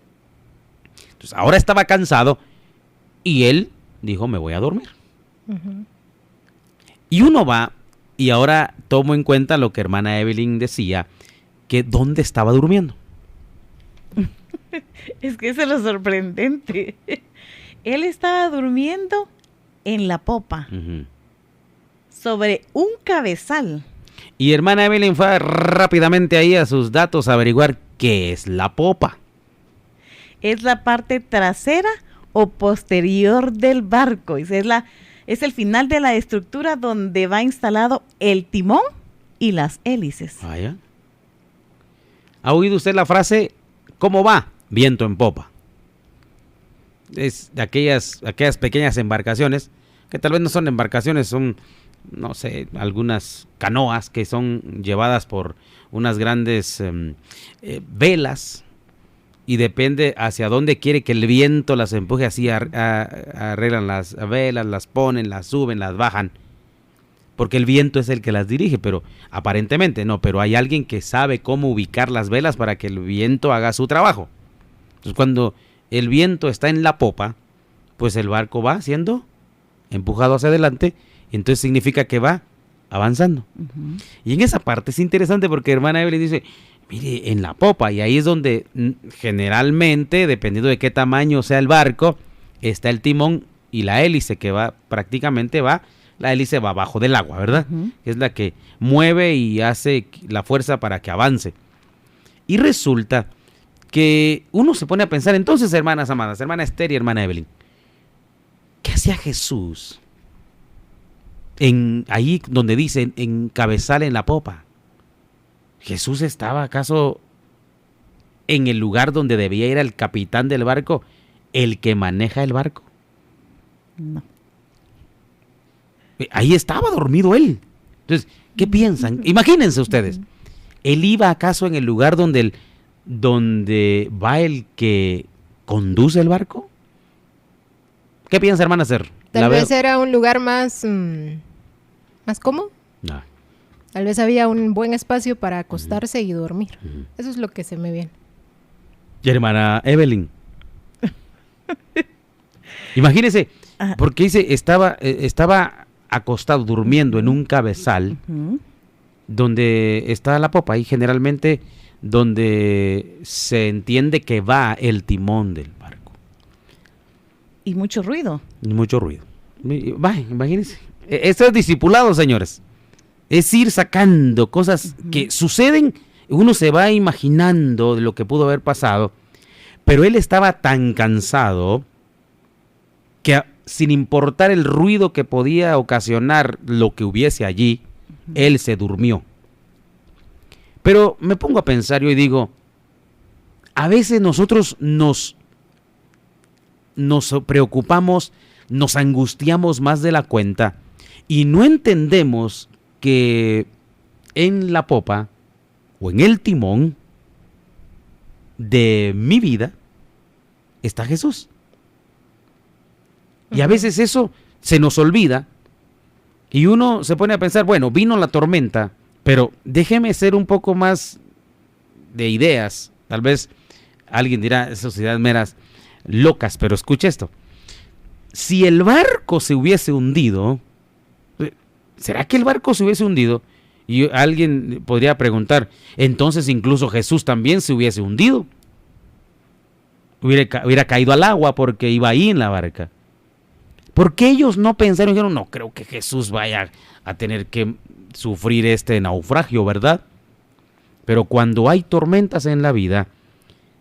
Entonces ahora estaba cansado y él dijo, me voy a dormir. Ujú. Y uno va, y ahora tomo en cuenta lo que hermana Evelyn decía, que dónde estaba durmiendo. Es que eso es lo sorprendente. Él estaba durmiendo en la popa, Ujú. sobre un cabezal. Y hermana Evelyn fue rápidamente ahí a sus datos a averiguar qué es la popa. Es la parte trasera o posterior del barco. Es el final de la estructura donde va instalado el timón y las hélices. Vaya. ¿Ha oído usted la frase, cómo va? Viento en popa. Es de aquellas pequeñas embarcaciones, que tal vez no son embarcaciones, son, no sé, algunas canoas que son llevadas por unas grandes velas, y depende hacia dónde quiere que el viento las empuje, así arreglan las velas, las ponen, las suben, las bajan, porque el viento es el que las dirige, pero aparentemente no, pero hay alguien que sabe cómo ubicar las velas para que el viento haga su trabajo. Entonces cuando el viento está en la popa, pues el barco va siendo empujado hacia adelante, y entonces significa que va avanzando. Ujú. Y en esa parte es interesante porque hermana Evelyn dice, mire, en la popa, y ahí es donde generalmente, dependiendo de qué tamaño sea el barco, está el timón y la hélice que va, prácticamente va, la hélice va abajo del agua, ¿verdad? Ujú. Es la que mueve y hace la fuerza para que avance. Y resulta que uno se pone a pensar, entonces, hermanas amadas, hermana Esther y hermana Evelyn, ¿qué hacía Jesús ahí donde dice en cabezal en la popa? ¿Jesús estaba acaso en el lugar donde debía ir el capitán del barco, el que maneja el barco? No. Ahí estaba dormido él. Entonces, ¿qué piensan? Imagínense ustedes. ¿Él iba acaso en el lugar donde va el que conduce el barco? ¿Qué piensa, hermana Ser? Tal vez era un lugar más, más cómodo. No. Tal vez había un buen espacio para acostarse y dormir. Eso es lo que se me viene. Y hermana Evelyn. Imagínese, Ajá. porque dice, estaba acostado durmiendo en un cabezal Ujú. donde está la popa y generalmente donde se entiende que va el timón del barco. Y mucho ruido. Y mucho ruido. Imagínense. Esto es discipulado, señores. Es ir sacando cosas que suceden, uno se va imaginando de lo que pudo haber pasado, pero él estaba tan cansado que sin importar el ruido que podía ocasionar lo que hubiese allí, él se durmió. Pero me pongo a pensar y digo, a veces nosotros nos preocupamos, nos angustiamos más de la cuenta y no entendemos que en la popa o en el timón de mi vida está Jesús. Y a veces eso se nos olvida y uno se pone a pensar, bueno, vino la tormenta, pero déjeme ser un poco más de ideas. Tal vez alguien dirá, esas ideas meras locas, pero escuche esto. Si el barco se hubiese hundido, ¿será que el barco se hubiese hundido? Y alguien podría preguntar, entonces incluso Jesús también se hubiese hundido. Hubiera caído al agua porque iba ahí en la barca. Porque ellos no pensaron, dijeron, no creo que Jesús vaya a tener que sufrir este naufragio, ¿verdad? Pero cuando hay tormentas en la vida,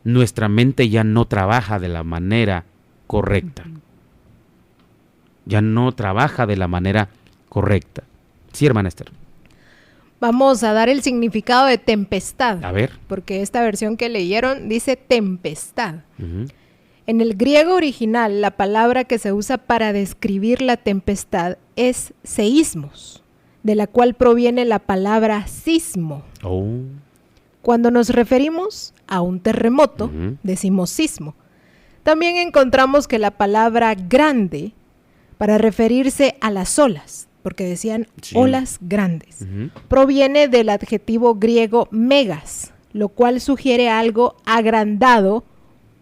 nuestra mente ya no trabaja de la manera correcta. Ya no trabaja de la manera correcta. Sí, hermana Esther. Vamos a dar el significado de tempestad. A ver. Porque esta versión que leyeron dice tempestad. Ujú. En el griego original, la palabra que se usa para describir la tempestad es seísmos, de la cual proviene la palabra sismo. Oh. Cuando nos referimos a un terremoto, Ujú. decimos sismo. También encontramos que la palabra grande para referirse a las olas, porque decían Sí. olas grandes, Ujú. proviene del adjetivo griego megas, lo cual sugiere algo agrandado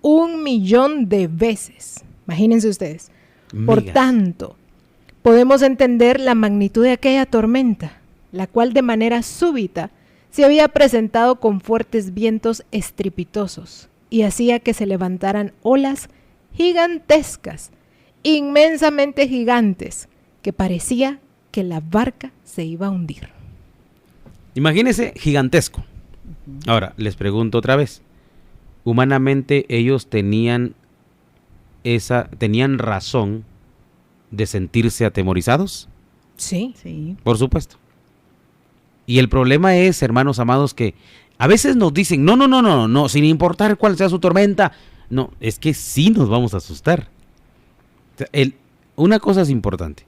1.000.000 de veces. Imagínense ustedes. Por Megas. tanto, podemos entender la magnitud de aquella tormenta, la cual de manera súbita se había presentado con fuertes vientos estrepitosos y hacía que se levantaran olas gigantescas, inmensamente gigantes, que parecía que la barca se iba a hundir. Imagínense gigantesco. Ahora, les pregunto otra vez. Humanamente ellos tenían razón de sentirse atemorizados, Sí. Sí. por supuesto. Y el problema es, hermanos amados, que a veces nos dicen, no, sin importar cuál sea su tormenta. No, es que sí nos vamos a asustar. O sea, una cosa es importante.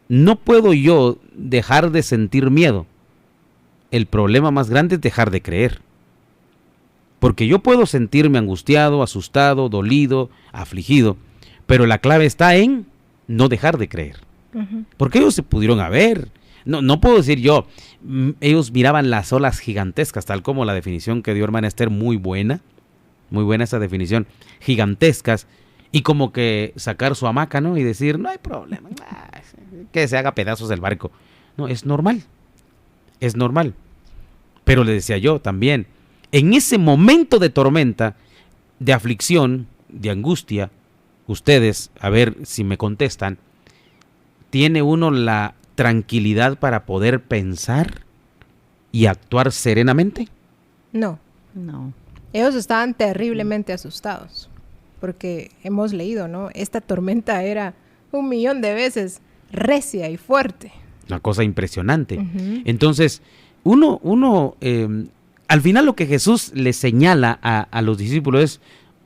No puedo yo dejar de sentir miedo. El problema más grande es dejar de creer. Porque yo puedo sentirme angustiado, asustado, dolido, afligido, pero la clave está en no dejar de creer. Ujú. Porque ellos se pudieron haber. No puedo decir yo, ellos miraban las olas gigantescas, tal como la definición que dio hermana Esther, muy buena esa definición, gigantescas, y como que sacar su hamaca, ¿no? Y decir, no hay problema, que se haga pedazos el barco. No, es normal. Pero le decía yo también, en ese momento de tormenta, de aflicción, de angustia, ustedes, a ver si me contestan, ¿tiene uno la tranquilidad para poder pensar y actuar serenamente? No, No. ellos estaban terriblemente asustados, porque hemos leído, ¿no? Esta tormenta era 1.000.000 de veces recia y fuerte. Una cosa impresionante. Ujú. Entonces, al final lo que Jesús le señala a los discípulos es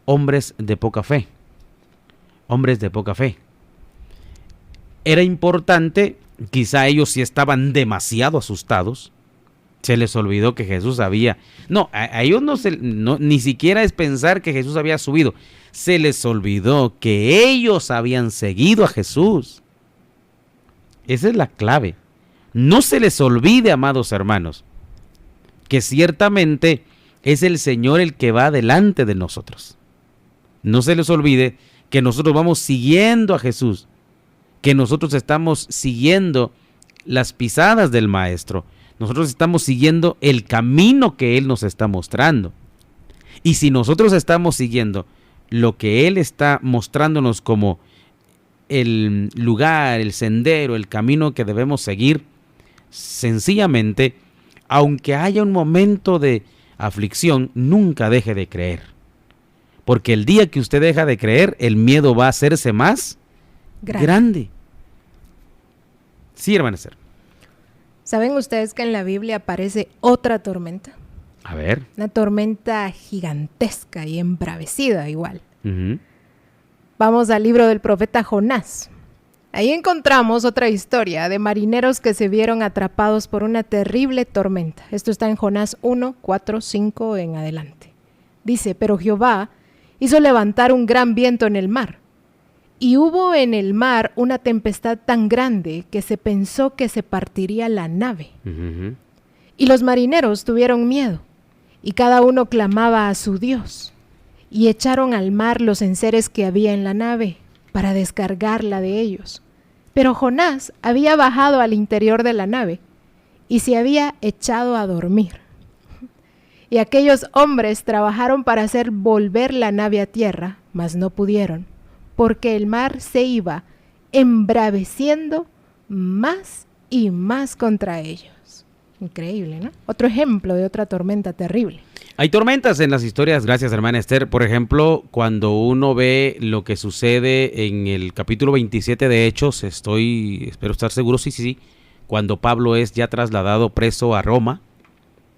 hombres de poca fe. Hombres de poca fe. Era importante, quizá ellos sí estaban demasiado asustados. Se les olvidó que Jesús había... No, a ellos ni siquiera es pensar que Jesús había subido. Se les olvidó que ellos habían seguido a Jesús. Esa es la clave. No se les olvide, amados hermanos, que ciertamente es el Señor el que va delante de nosotros. No se les olvide que nosotros vamos siguiendo a Jesús, que nosotros estamos siguiendo las pisadas del Maestro. Nosotros estamos siguiendo el camino que Él nos está mostrando. Y si nosotros estamos siguiendo lo que Él está mostrándonos como el lugar, el sendero, el camino que debemos seguir, sencillamente, aunque haya un momento de aflicción, nunca deje de creer. Porque el día que usted deja de creer, el miedo va a hacerse más grande. Sí, hermana Esther. ¿Saben ustedes que en la Biblia aparece otra tormenta? A ver. Una tormenta gigantesca y embravecida igual. Ujú. Vamos al libro del profeta Jonás. Ahí encontramos otra historia de marineros que se vieron atrapados por una terrible tormenta. Esto está en Jonás 1, 4, 5 en adelante. Dice, pero Jehová hizo levantar un gran viento en el mar. Y hubo en el mar una tempestad tan grande que se pensó que se partiría la nave. Ujú. Y los marineros tuvieron miedo, y cada uno clamaba a su Dios. Y echaron al mar los enseres que había en la nave, para descargarla de ellos. Pero Jonás había bajado al interior de la nave, y se había echado a dormir. Y aquellos hombres trabajaron para hacer volver la nave a tierra, mas no pudieron, porque el mar se iba embraveciendo más y más contra ellos. Increíble, ¿no? Otro ejemplo de otra tormenta terrible. Hay tormentas en las historias, gracias hermana Esther. Por ejemplo, cuando uno ve lo que sucede en el capítulo 27 de Hechos, espero estar seguro, sí, cuando Pablo es ya trasladado preso a Roma,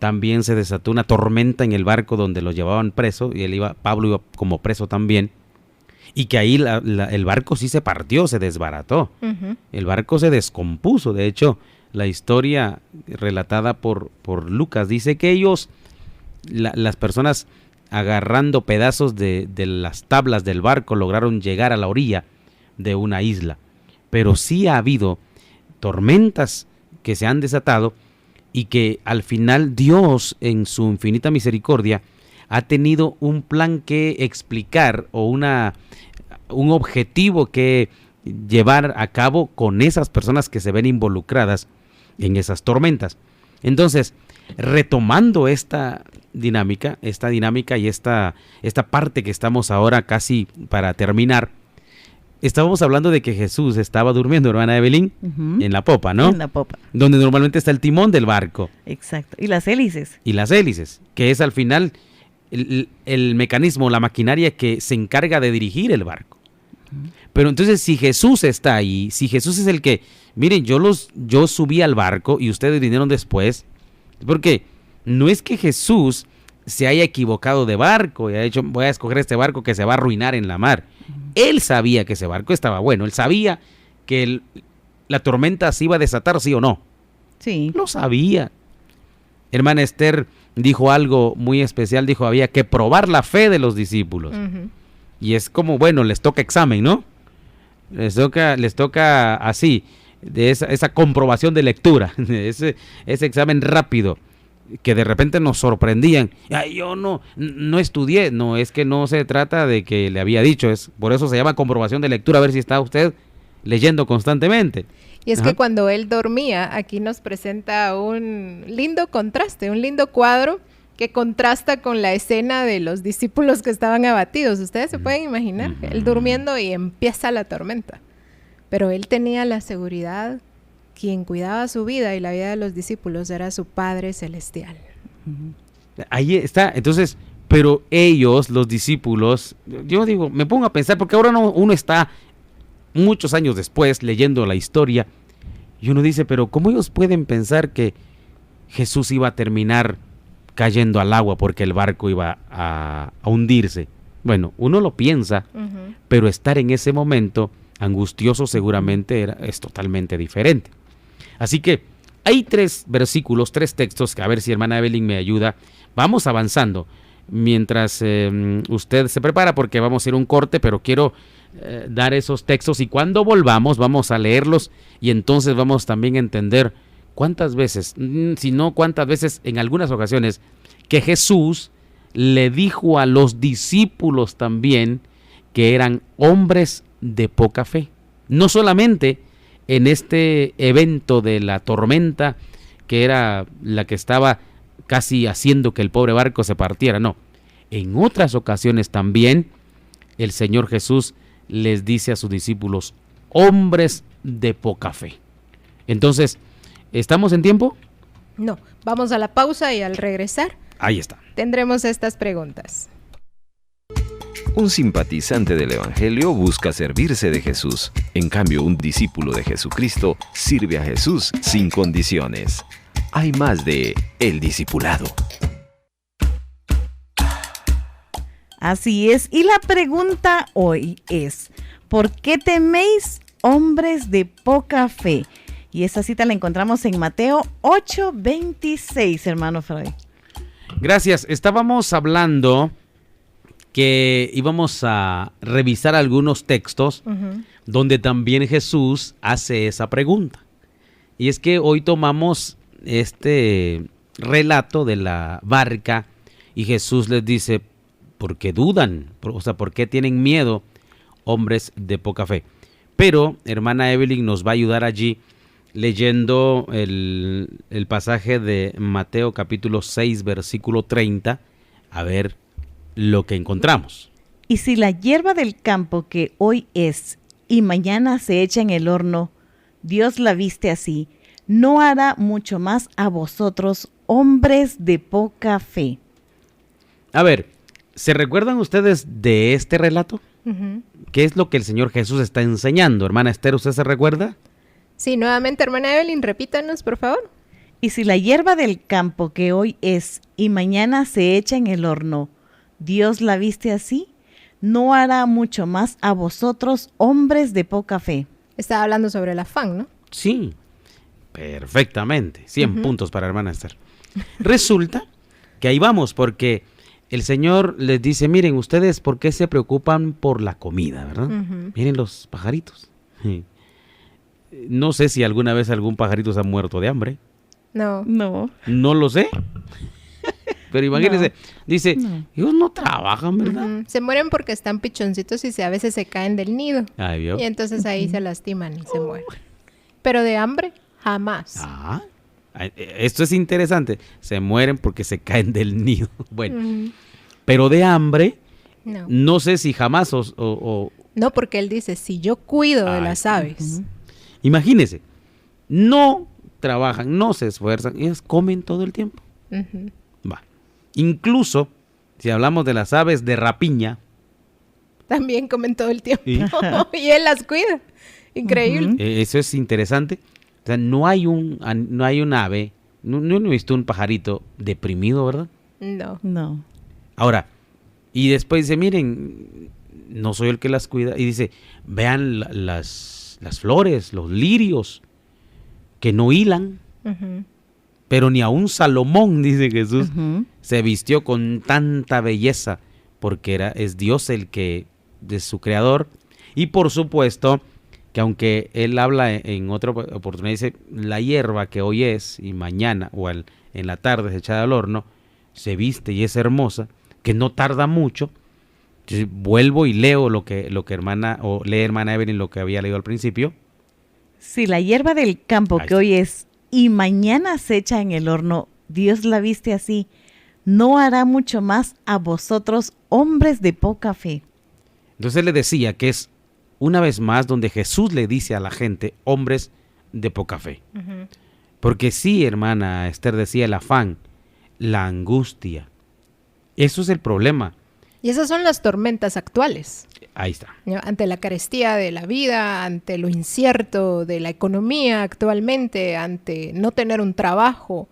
también se desató una tormenta en el barco donde lo llevaban preso, y Pablo iba como preso también, y que ahí el barco sí se partió, se desbarató, el barco se descompuso. De hecho, la historia relatada por Lucas dice que ellos, las personas agarrando pedazos de las tablas del barco, lograron llegar a la orilla de una isla. Pero sí ha habido tormentas que se han desatado y que al final Dios, en su infinita misericordia, ha tenido un plan que explicar o un objetivo que llevar a cabo con esas personas que se ven involucradas en esas tormentas. Entonces, retomando esta dinámica y esta parte que estamos ahora casi para terminar, estábamos hablando de que Jesús estaba durmiendo, hermana Evelyn, en la popa, ¿no? En la popa. Donde normalmente está el timón del barco. Exacto. Y las hélices. Y las hélices, que es al final el mecanismo, la maquinaria que se encarga de dirigir el barco. Pero entonces, si Jesús está ahí, si Jesús es el que, miren, yo subí al barco y ustedes vinieron después, porque no es que Jesús se haya equivocado de barco y ha dicho, voy a escoger este barco que se va a arruinar en la mar. Él sabía que ese barco estaba bueno, él sabía que la tormenta se iba a desatar, sí o no. Sí. Lo sabía. Hermana Esther dijo algo muy especial, dijo, había que probar la fe de los discípulos. Y es como, bueno, les toca examen, ¿no? Les toca así, de esa comprobación de lectura, ese examen rápido, que de repente nos sorprendían. Ay, yo no estudié. No, es que no se trata de que le había dicho, por eso se llama comprobación de lectura, a ver si está usted leyendo constantemente. Y es que cuando él dormía, aquí nos presenta un lindo contraste, un lindo cuadro que contrasta con la escena de los discípulos que estaban abatidos. Ustedes se pueden imaginar, él durmiendo y empieza la tormenta. Pero él tenía la seguridad, quien cuidaba su vida y la vida de los discípulos era su Padre Celestial. Ahí está, entonces, pero ellos, los discípulos, yo digo, me pongo a pensar, porque ahora uno está muchos años después leyendo la historia, y uno dice, pero ¿cómo ellos pueden pensar que Jesús iba a terminar cayendo al agua porque el barco iba a hundirse? Bueno, uno lo piensa, pero estar en ese momento angustioso seguramente es totalmente diferente. Así que hay 3 versículos, 3 textos, que a ver si hermana Evelyn me ayuda. Vamos avanzando mientras usted se prepara, porque vamos a ir a un corte, pero quiero dar esos textos, y cuando volvamos vamos a leerlos, y entonces vamos también a entender cuántas veces, si no cuántas veces, en algunas ocasiones, que Jesús le dijo a los discípulos también que eran hombres de poca fe. No solamente en este evento de la tormenta, que era la que estaba casi haciendo que el pobre barco se partiera, no. En otras ocasiones también el Señor Jesús les dice a sus discípulos, hombres de poca fe. Entonces, ¿estamos en tiempo? No, vamos a la pausa y al regresar, ahí está, tendremos estas preguntas. Un simpatizante del Evangelio busca servirse de Jesús. En cambio, un discípulo de Jesucristo sirve a Jesús sin condiciones. Hay más de El Discipulado. Así es, y la pregunta hoy es, ¿por qué teméis, hombres de poca fe? Y esa cita la encontramos en Mateo 8:26, hermano Freud. Gracias. Estábamos hablando que íbamos a revisar algunos textos donde también Jesús hace esa pregunta. Y es que hoy tomamos este relato de la barca y Jesús les dice, ¿por qué dudan? O sea, ¿por qué tienen miedo, hombres de poca fe? Pero hermana Evelyn nos va a ayudar allí leyendo el pasaje de Mateo capítulo 6, versículo 30, a ver lo que encontramos. Y si la hierba del campo que hoy es y mañana se echa en el horno, Dios la viste así, ¿no hará mucho más a vosotros, hombres de poca fe? A ver, ¿se recuerdan ustedes de este relato? Ujú. ¿Qué es lo que el Señor Jesús está enseñando? Hermana Esther, ¿usted se recuerda? Sí, nuevamente, hermana Evelyn, repítanos, por favor. Y si la hierba del campo que hoy es y mañana se echa en el horno, Dios la viste así, ¿no hará mucho más a vosotros, hombres de poca fe? Estaba hablando sobre el afán, ¿no? Sí, perfectamente. 100 puntos para hermana Esther. Resulta que ahí vamos, porque el Señor les dice, miren, ustedes, ¿por qué se preocupan por la comida, verdad? Ujú. Miren los pajaritos. No sé si alguna vez algún pajarito se ha muerto de hambre. No. No. No lo sé. Pero imagínense, dice, No. ellos no trabajan, ¿verdad? Ujú. Se mueren porque están pichoncitos y a veces se caen del nido. Ahí vio. Y entonces ahí se lastiman y se mueren. Pero de hambre, jamás. Ah, esto es interesante. Se mueren porque se caen del nido. Bueno, Ujú. pero de hambre, No. no sé si jamás o No, porque él dice, si yo cuido de Ay, las aves. imagínense, no trabajan, no se esfuerzan, ellos comen todo el tiempo. Ujú. Va. Incluso, si hablamos de las aves de rapiña, También comen todo el tiempo. Sí. Y él las cuida. Increíble. Ujú. eso es interesante. O sea, no hay un ave, no he visto un pajarito deprimido, ¿verdad? No. No. Ahora, y después dice, miren, no soy el que las cuida. Y dice, vean las flores, los lirios, que no hilan, Ujú. pero ni a un Salomón, dice Jesús, Ujú. se vistió con tanta belleza, porque es Dios el que, de su creador. Y por supuesto, que aunque él habla en otra oportunidad, dice, la hierba que hoy es y mañana o en la tarde es echada al horno, se viste y es hermosa, que no tarda mucho. Entonces, vuelvo y leo lo que lee hermana Evelyn lo que había leído al principio. Si la hierba del campo Ahí que está. hoy es y mañana se echa en el horno, Dios la viste así, ¿no hará mucho más a vosotros, hombres de poca fe? Entonces le decía que es una vez más donde Jesús le dice a la gente, hombres de poca fe. Ujú. Porque sí, hermana Esther decía, el afán, la angustia. Eso es el problema. Y esas son las tormentas actuales. Ahí está. ¿No? Ante la carestía de la vida, ante lo incierto de la economía actualmente, ante no tener un trabajo,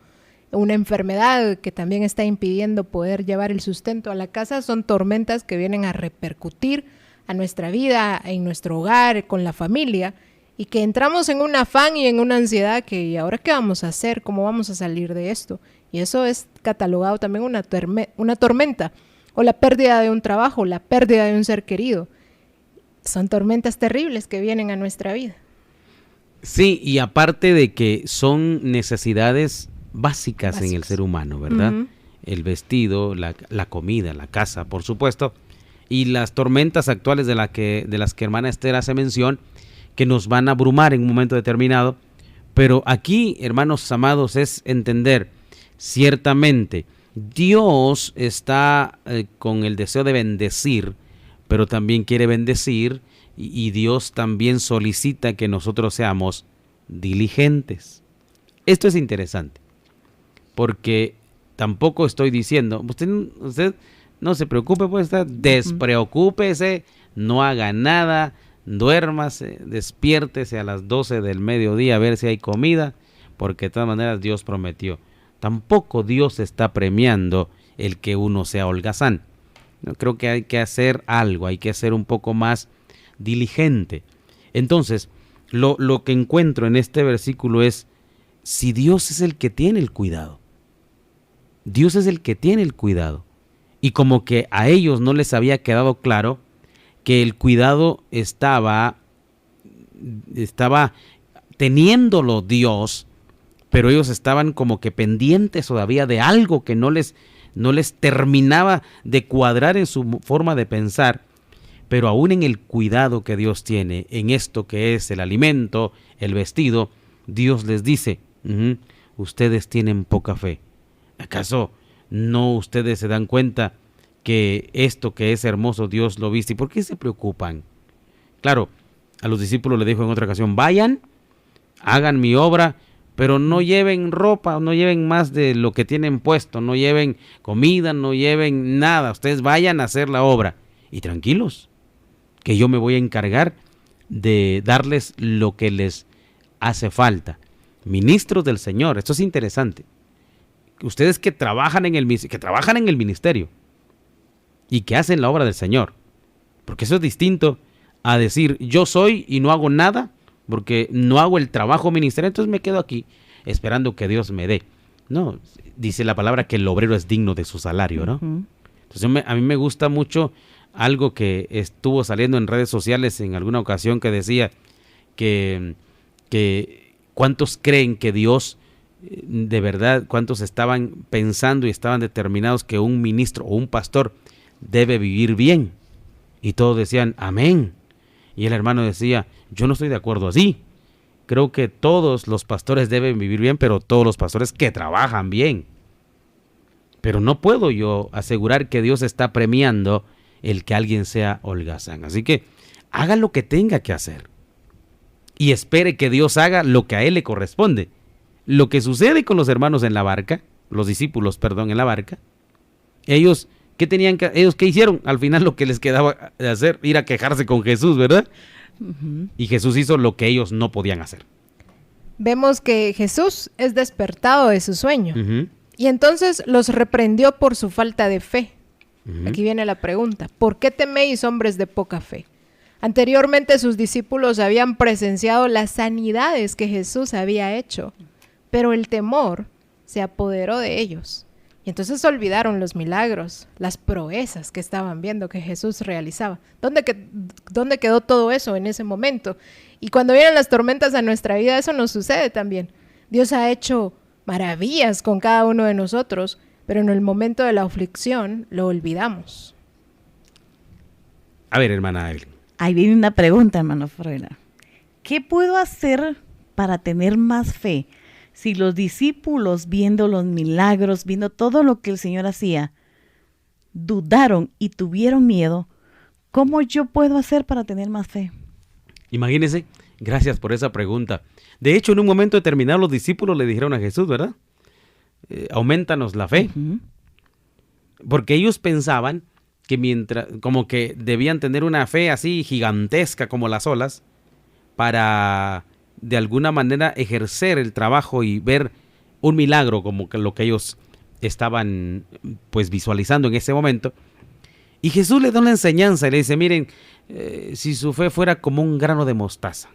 una enfermedad que también está impidiendo poder llevar el sustento a la casa, son tormentas que vienen a repercutir a nuestra vida, en nuestro hogar, con la familia, y que entramos en un afán y en una ansiedad que ¿y ahora qué vamos a hacer? ¿Cómo vamos a salir de esto? Y eso es catalogado también una tormenta, o la pérdida de un trabajo, la pérdida de un ser querido. Son tormentas terribles que vienen a nuestra vida. Sí, y aparte de que son necesidades básicas en el Básicas. ser humano, ¿verdad? Ujú. El vestido, la comida, la casa, por supuesto. Y las tormentas actuales de las que hermana Esther hace mención, que nos van a abrumar en un momento determinado. Pero aquí, hermanos amados, es entender, ciertamente, Dios está con el deseo de bendecir, pero también quiere bendecir y Dios también solicita que nosotros seamos diligentes. Esto es interesante, porque tampoco estoy diciendo, usted no se preocupe, pues despreocúpese, no haga nada, duérmase, despiértese a las 12 del mediodía a ver si hay comida, porque de todas maneras Dios prometió. Tampoco Dios está premiando el que uno sea holgazán. No, creo que hay que hacer algo, hay que ser un poco más diligente. Entonces, lo que encuentro en este versículo es, si Dios es el que tiene el cuidado, Dios es el que tiene el cuidado, y como que a ellos no les había quedado claro que el cuidado estaba teniéndolo Dios, pero ellos estaban como que pendientes todavía de algo que no les terminaba de cuadrar en su forma de pensar, pero aún en el cuidado que Dios tiene, en esto que es el alimento, el vestido, Dios les dice, ustedes tienen poca fe. ¿Acaso no ustedes se dan cuenta que esto que es hermoso Dios lo viste? ¿Y por qué se preocupan? Claro, a los discípulos le dijo en otra ocasión, vayan, hagan mi obra, pero no lleven ropa, no lleven más de lo que tienen puesto, no lleven comida, no lleven nada, ustedes vayan a hacer la obra. Y tranquilos, que yo me voy a encargar de darles lo que les hace falta. Ministros del Señor, esto es interesante. Ustedes que trabajan en el ministerio y que hacen la obra del Señor, porque eso es distinto a decir yo soy y no hago nada, porque no hago el trabajo ministerial, entonces me quedo aquí esperando que Dios me dé. No, dice la palabra que el obrero es digno de su salario, ¿no? Entonces a mí me gusta mucho algo que estuvo saliendo en redes sociales en alguna ocasión que decía que cuántos creen que Dios, de verdad, cuántos estaban pensando y estaban determinados que un ministro o un pastor debe vivir bien. Y todos decían, amén. Y el hermano decía, yo no estoy de acuerdo así. Creo que todos los pastores deben vivir bien, pero todos los pastores que trabajan bien. Pero no puedo yo asegurar que Dios está premiando el que alguien sea holgazán. Así que haga lo que tenga que hacer. Y espere que Dios haga lo que a él le corresponde. Lo que sucede con los hermanos en la barca, los discípulos, perdón, en la barca, ellos, ¿qué hicieron? Al final lo que les quedaba de hacer, ir a quejarse con Jesús, ¿verdad? Y Jesús hizo lo que ellos no podían hacer. Vemos que Jesús es despertado de su sueño. Y entonces los reprendió por su falta de fe. Aquí viene la pregunta, ¿por qué teméis, hombres de poca fe? Anteriormente sus discípulos habían presenciado las sanidades que Jesús había hecho, pero el temor se apoderó de ellos. Y entonces olvidaron los milagros, las proezas que estaban viendo que Jesús realizaba. ¿Dónde quedó todo eso en ese momento? Y cuando vienen las tormentas a nuestra vida, eso nos sucede también. Dios ha hecho maravillas con cada uno de nosotros, pero en el momento de la aflicción lo olvidamos. A ver, hermana Evelyn. Ahí viene una pregunta, hermano Freud. ¿Qué puedo hacer para tener más fe? Si los discípulos, viendo los milagros, viendo todo lo que el Señor hacía, dudaron y tuvieron miedo, ¿cómo yo puedo hacer para tener más fe? Imagínense, gracias por esa pregunta. De hecho, en un momento determinado los discípulos le dijeron a Jesús, ¿verdad? Aumentanos la fe. Porque ellos pensaban que como que debían tener una fe así gigantesca como las olas para de alguna manera ejercer el trabajo y ver un milagro como que lo que ellos estaban pues visualizando en ese momento. Y Jesús les da una enseñanza y le dice, miren, si su fe fuera como un grano de mostaza,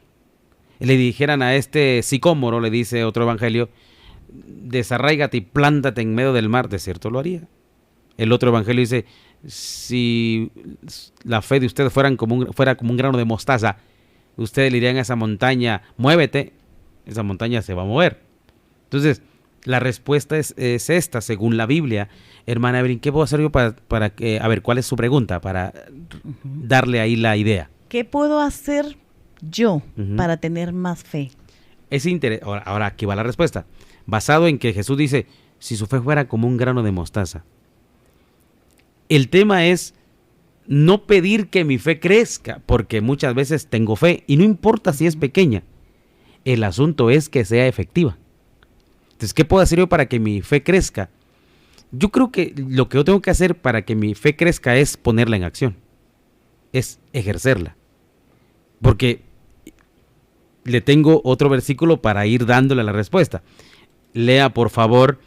le dijeran a este sicómoro, le dice otro evangelio, desarráigate y plántate en medio del mar, de cierto lo haría. El otro evangelio dice, si la fe de ustedes fuera como un grano de mostaza, ustedes le dirían a esa montaña, muévete, esa montaña se va a mover. Entonces, la respuesta es esta, según la Biblia. Hermana Evelyn, ¿qué puedo hacer yo para que, a ver, cuál es su pregunta? Para darle ahí la idea. ¿Qué puedo hacer yo para tener más fe? Ahora aquí va la respuesta. Basado en que Jesús dice, si su fe fuera como un grano de mostaza. El tema es no pedir que mi fe crezca, porque muchas veces tengo fe y no importa si es pequeña. El asunto es que sea efectiva. Entonces, ¿qué puedo hacer yo para que mi fe crezca? Yo creo que lo que yo tengo que hacer para que mi fe crezca es ponerla en acción. Es ejercerla. Porque le tengo otro versículo para ir dándole la respuesta. Lea, por favor,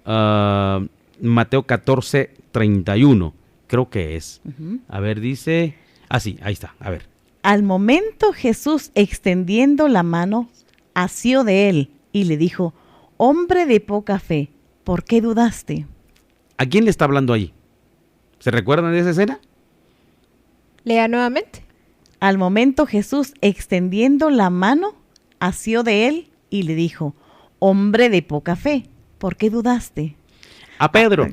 Mateo 14:31. Creo que es. A ver, dice... sí, ahí está, a ver. Al momento Jesús, extendiendo la mano, asió de él y le dijo, hombre de poca fe, ¿por qué dudaste? ¿A quién le está hablando ahí? ¿Se recuerdan de esa escena? Lea nuevamente. Al momento Jesús, extendiendo la mano, asió de él y le dijo, hombre de poca fe, ¿por qué dudaste? A Pedro.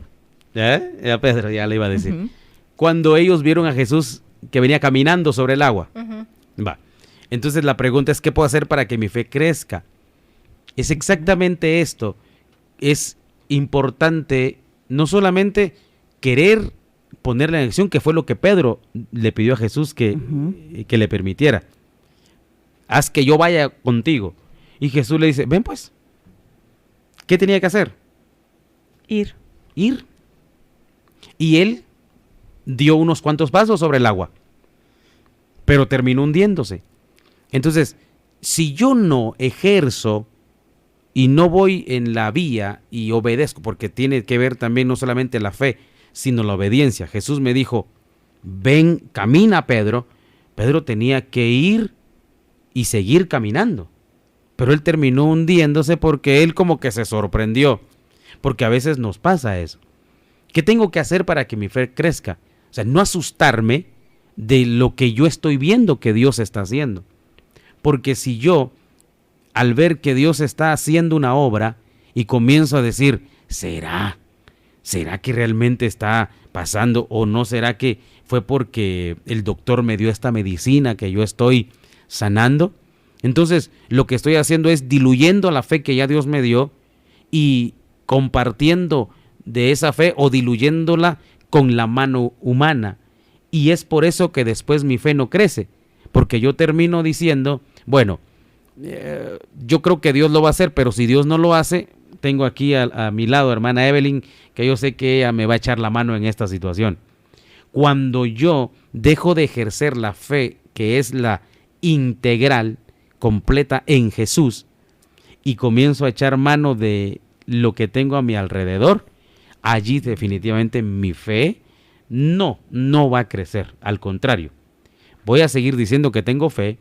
A Pedro, ya le iba a decir. Cuando ellos vieron a Jesús que venía caminando sobre el agua. Va. Entonces la pregunta es, ¿qué puedo hacer para que mi fe crezca? Es exactamente esto. Es importante no solamente querer ponerla en acción, que fue lo que Pedro le pidió a Jesús que le permitiera, haz que yo vaya contigo. Y Jesús le dice, ven pues. ¿Qué tenía que hacer? Ir. Y él dio unos cuantos pasos sobre el agua, pero terminó hundiéndose. Entonces, si yo no ejerzo y no voy en la vía y obedezco, porque tiene que ver también no solamente la fe, sino la obediencia. Jesús me dijo, ven, camina, Pedro. Pedro tenía que ir y seguir caminando, pero él terminó hundiéndose porque él como que se sorprendió, porque a veces nos pasa eso. ¿Qué tengo que hacer para que mi fe crezca? O sea, no asustarme de lo que yo estoy viendo que Dios está haciendo. Porque si yo, al ver que Dios está haciendo una obra y comienzo a decir, ¿será que realmente está pasando? ¿O no será que fue porque el doctor me dio esta medicina que yo estoy sanando? Entonces, lo que estoy haciendo es diluyendo la fe que ya Dios me dio y compartiendo de esa fe o diluyéndola con la mano humana. Y es por eso que después mi fe no crece, porque yo termino diciendo, bueno, yo creo que Dios lo va a hacer, pero si Dios no lo hace, tengo aquí a mi lado hermana Evelyn, que yo sé que ella me va a echar la mano en esta situación. Cuando yo dejo de ejercer la fe, que es la integral, completa en Jesús, y comienzo a echar mano de lo que tengo a mi alrededor, allí definitivamente mi fe no va a crecer. Al contrario, voy a seguir diciendo que tengo fe,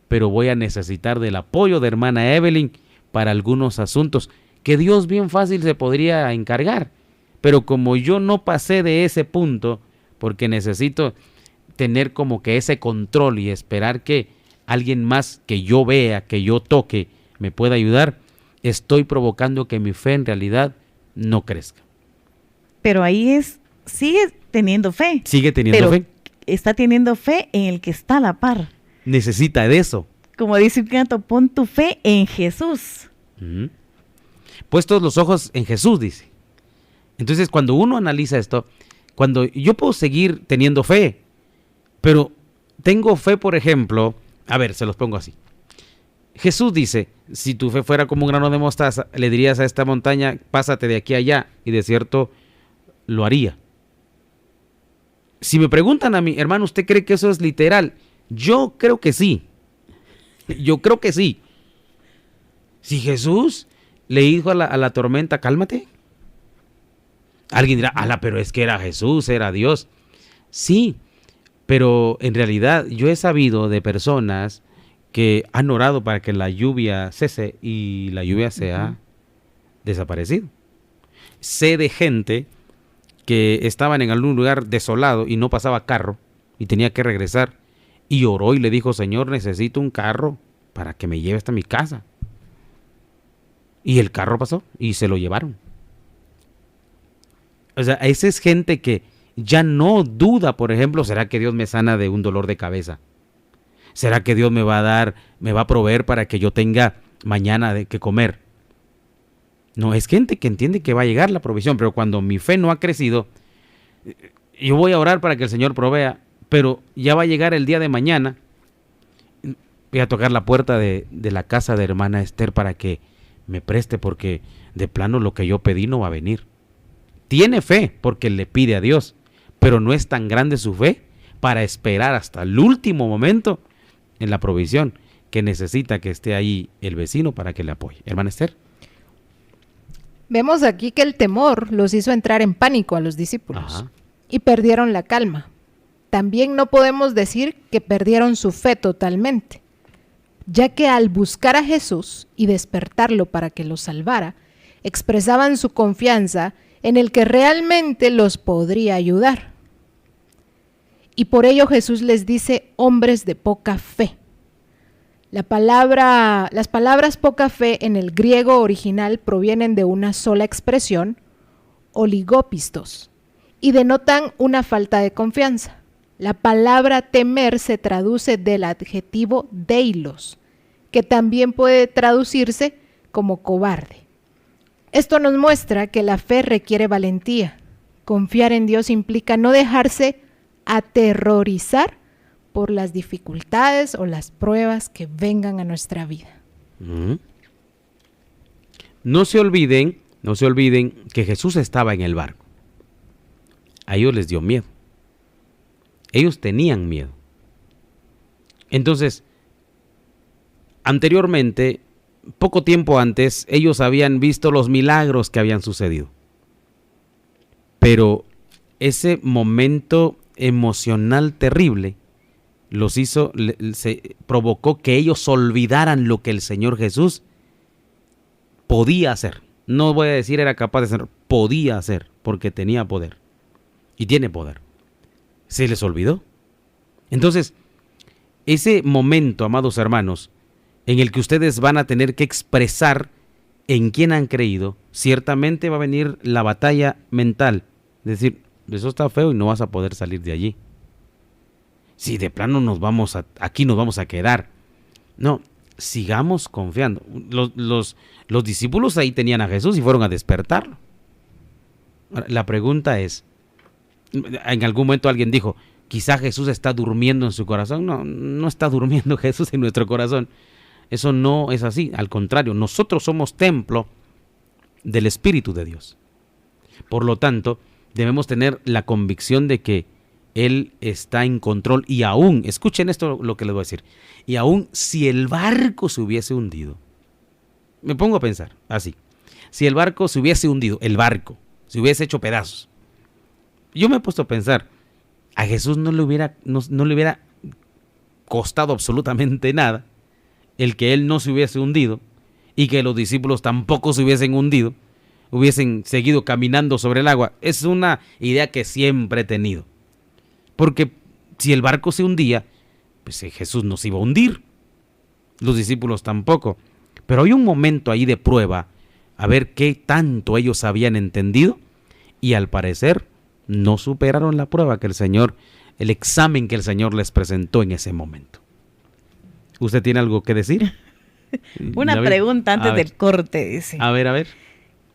pero voy a necesitar del apoyo de hermana Evelyn para algunos asuntos que Dios bien fácil se podría encargar. Pero como yo no pasé de ese punto, porque necesito tener como que ese control y esperar que alguien más que yo vea, que yo toque, me pueda ayudar, estoy provocando que mi fe en realidad no crezca. Pero ahí sigue teniendo fe. Sigue teniendo fe. Está teniendo fe en el que está a la par. Necesita de eso. Como dice un canto, pon tu fe en Jesús. Puestos los ojos en Jesús, dice. Entonces, cuando uno analiza esto, cuando yo puedo seguir teniendo fe, pero tengo fe, por ejemplo, a ver, se los pongo así. Jesús dice, si tu fe fuera como un grano de mostaza, le dirías a esta montaña, pásate de aquí a allá, y de cierto lo haría. Si me preguntan a mí, hermano, ¿usted cree que eso es literal? Yo creo que sí. Yo creo que sí. Si Jesús le dijo a la tormenta, cálmate. Alguien dirá, pero es que era Jesús, era Dios. Sí, pero en realidad yo he sabido de personas que han orado para que la lluvia cese y la lluvia se ha desaparecido. Sé de gente que estaban en algún lugar desolado y no pasaba carro y tenía que regresar y oró y le dijo, Señor, necesito un carro para que me lleve hasta mi casa. Y el carro pasó y se lo llevaron. O sea, esa es gente que ya no duda, por ejemplo, ¿será que Dios me sana de un dolor de cabeza? ¿Será que Dios me va a proveer para que yo tenga mañana de qué comer? No, es gente que entiende que va a llegar la provisión, pero cuando mi fe no ha crecido, yo voy a orar para que el Señor provea, pero ya va a llegar el día de mañana, voy a tocar la puerta de la casa de hermana Esther para que me preste, porque de plano lo que yo pedí no va a venir. Tiene fe porque le pide a Dios, pero no es tan grande su fe para esperar hasta el último momento en la provisión que necesita que esté ahí el vecino para que le apoye. Hermana Esther. Vemos aquí que el temor los hizo entrar en pánico a los discípulos y perdieron la calma. También no podemos decir que perdieron su fe totalmente, ya que al buscar a Jesús y despertarlo para que los salvara, expresaban su confianza en el que realmente los podría ayudar. Y por ello Jesús les dice, hombres de poca fe. Las palabras poca fe en el griego original provienen de una sola expresión, oligopistos, y denotan una falta de confianza. La palabra temer se traduce del adjetivo deilos, que también puede traducirse como cobarde. Esto nos muestra que la fe requiere valentía. Confiar en Dios implica no dejarse aterrorizar por las dificultades o las pruebas que vengan a nuestra vida. No se olviden que Jesús estaba en el barco. A ellos les dio miedo. Ellos tenían miedo. Entonces, anteriormente, poco tiempo antes, ellos habían visto los milagros que habían sucedido. Pero ese momento emocional terrible provocó que ellos olvidaran lo que el Señor Jesús podía hacer. No voy a decir era capaz de hacer, podía hacer, porque tenía poder. Y tiene poder. Se les olvidó. Entonces, ese momento, amados hermanos, en el que ustedes van a tener que expresar en quién han creído, ciertamente va a venir la batalla mental. Es decir, eso está feo y no vas a poder salir de allí. Si de plano aquí nos vamos a quedar. No, sigamos confiando. Los discípulos ahí tenían a Jesús y fueron a despertarlo. La pregunta es, en algún momento alguien dijo, quizá Jesús está durmiendo en su corazón. No, no está durmiendo Jesús en nuestro corazón. Eso no es así. Al contrario, nosotros somos templo del Espíritu de Dios. Por lo tanto, debemos tener la convicción de que Él está en control y aún, escuchen esto lo que les voy a decir, y aún si el barco se hubiese hundido, me pongo a pensar así, si el barco se hubiese hundido, se hubiese hecho pedazos, yo me he puesto a pensar, a Jesús no le hubiera costado absolutamente nada el que Él no se hubiese hundido y que los discípulos tampoco se hubiesen hundido, hubiesen seguido caminando sobre el agua. Es una idea que siempre he tenido. Porque si el barco se hundía, pues Jesús no se iba a hundir. Los discípulos tampoco. Pero hay un momento ahí de prueba, a ver qué tanto ellos habían entendido, y al parecer no superaron la prueba el examen que el Señor les presentó en ese momento. ¿Usted tiene algo que decir? Una pregunta antes del corte, dice. A ver.